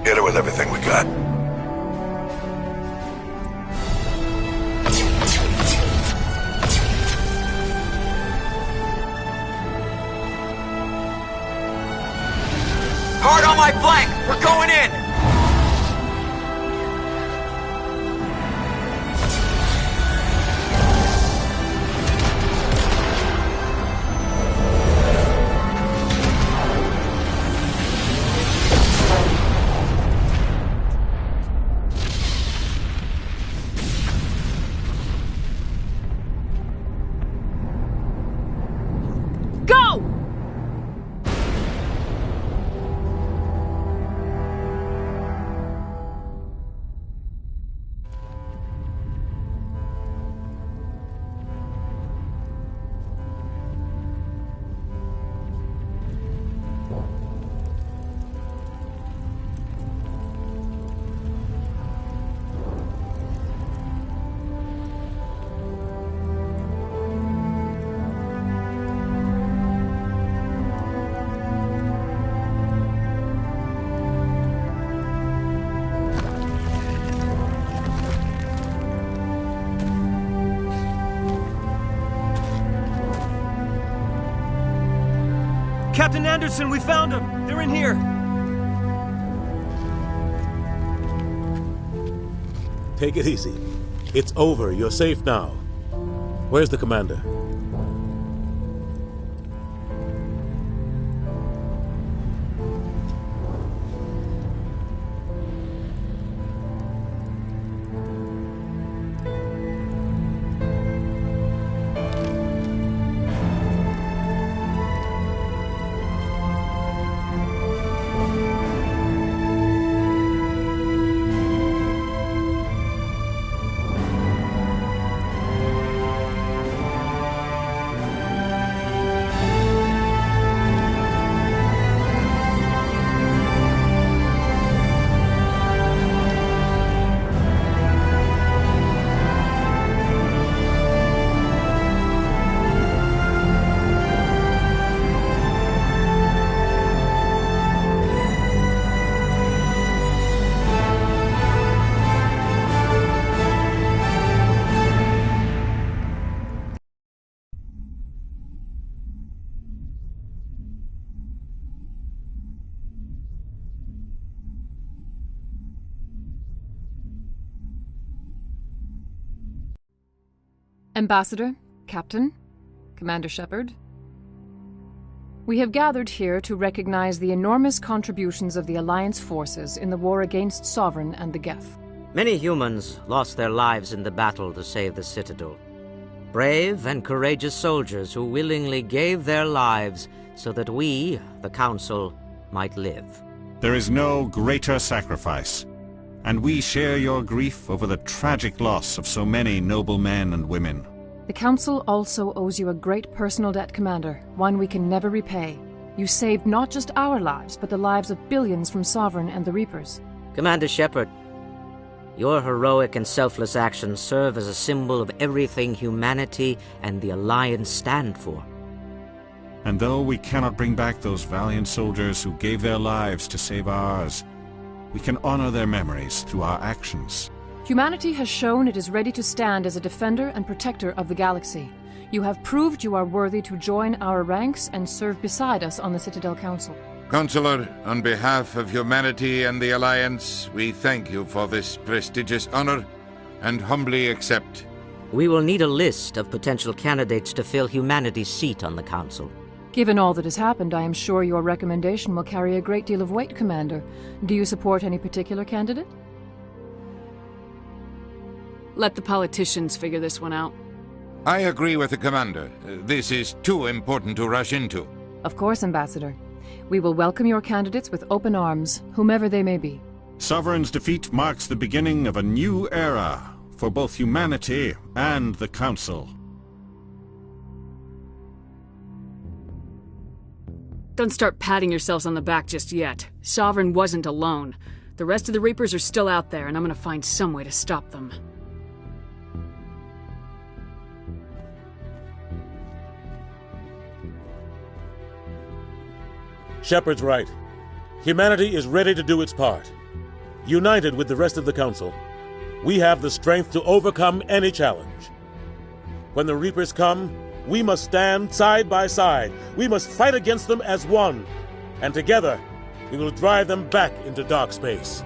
Hit it with everything we got. Hard on my flank. We're going in. Captain Anderson, we found them! They're in here! Take it easy. It's over. You're safe now. Where's the commander? Ambassador, Captain, Commander Shepard, we have gathered here to recognize the enormous contributions of the Alliance forces in the war against Sovereign and the Geth. Many humans lost their lives in the battle to save the Citadel. Brave and courageous soldiers who willingly gave their lives so that we, the Council, might live. There is no greater sacrifice, and we share your grief over the tragic loss of so many noble men and women. The Council also owes you a great personal debt, Commander, one we can never repay. You saved not just our lives, but the lives of billions from Sovereign and the Reapers. Commander Shepard, your heroic and selfless actions serve as a symbol of everything humanity and the Alliance stand for. And though we cannot bring back those valiant soldiers who gave their lives to save ours, we can honor their memories through our actions. Humanity has shown it is ready to stand as a defender and protector of the galaxy. You have proved you are worthy to join our ranks and serve beside us on the Citadel Council. Counselor, on behalf of humanity and the Alliance, we thank you for this prestigious honor and humbly accept. We will need a list of potential candidates to fill humanity's seat on the Council. Given all that has happened, I am sure your recommendation will carry a great deal of weight, Commander. Do you support any particular candidate? Let the politicians figure this one out. I agree with the Commander. This is too important to rush into. Of course, Ambassador. We will welcome your candidates with open arms, whomever they may be. Sovereign's defeat marks the beginning of a new era for both humanity and the Council. Don't start patting yourselves on the back just yet. Sovereign wasn't alone. The rest of the Reapers are still out there, and I'm gonna find some way to stop them. Shepard's right. Humanity is ready to do its part. United with the rest of the Council, we have the strength to overcome any challenge. When the Reapers come, we must stand side by side. We must fight against them as one. And together, we will drive them back into dark space.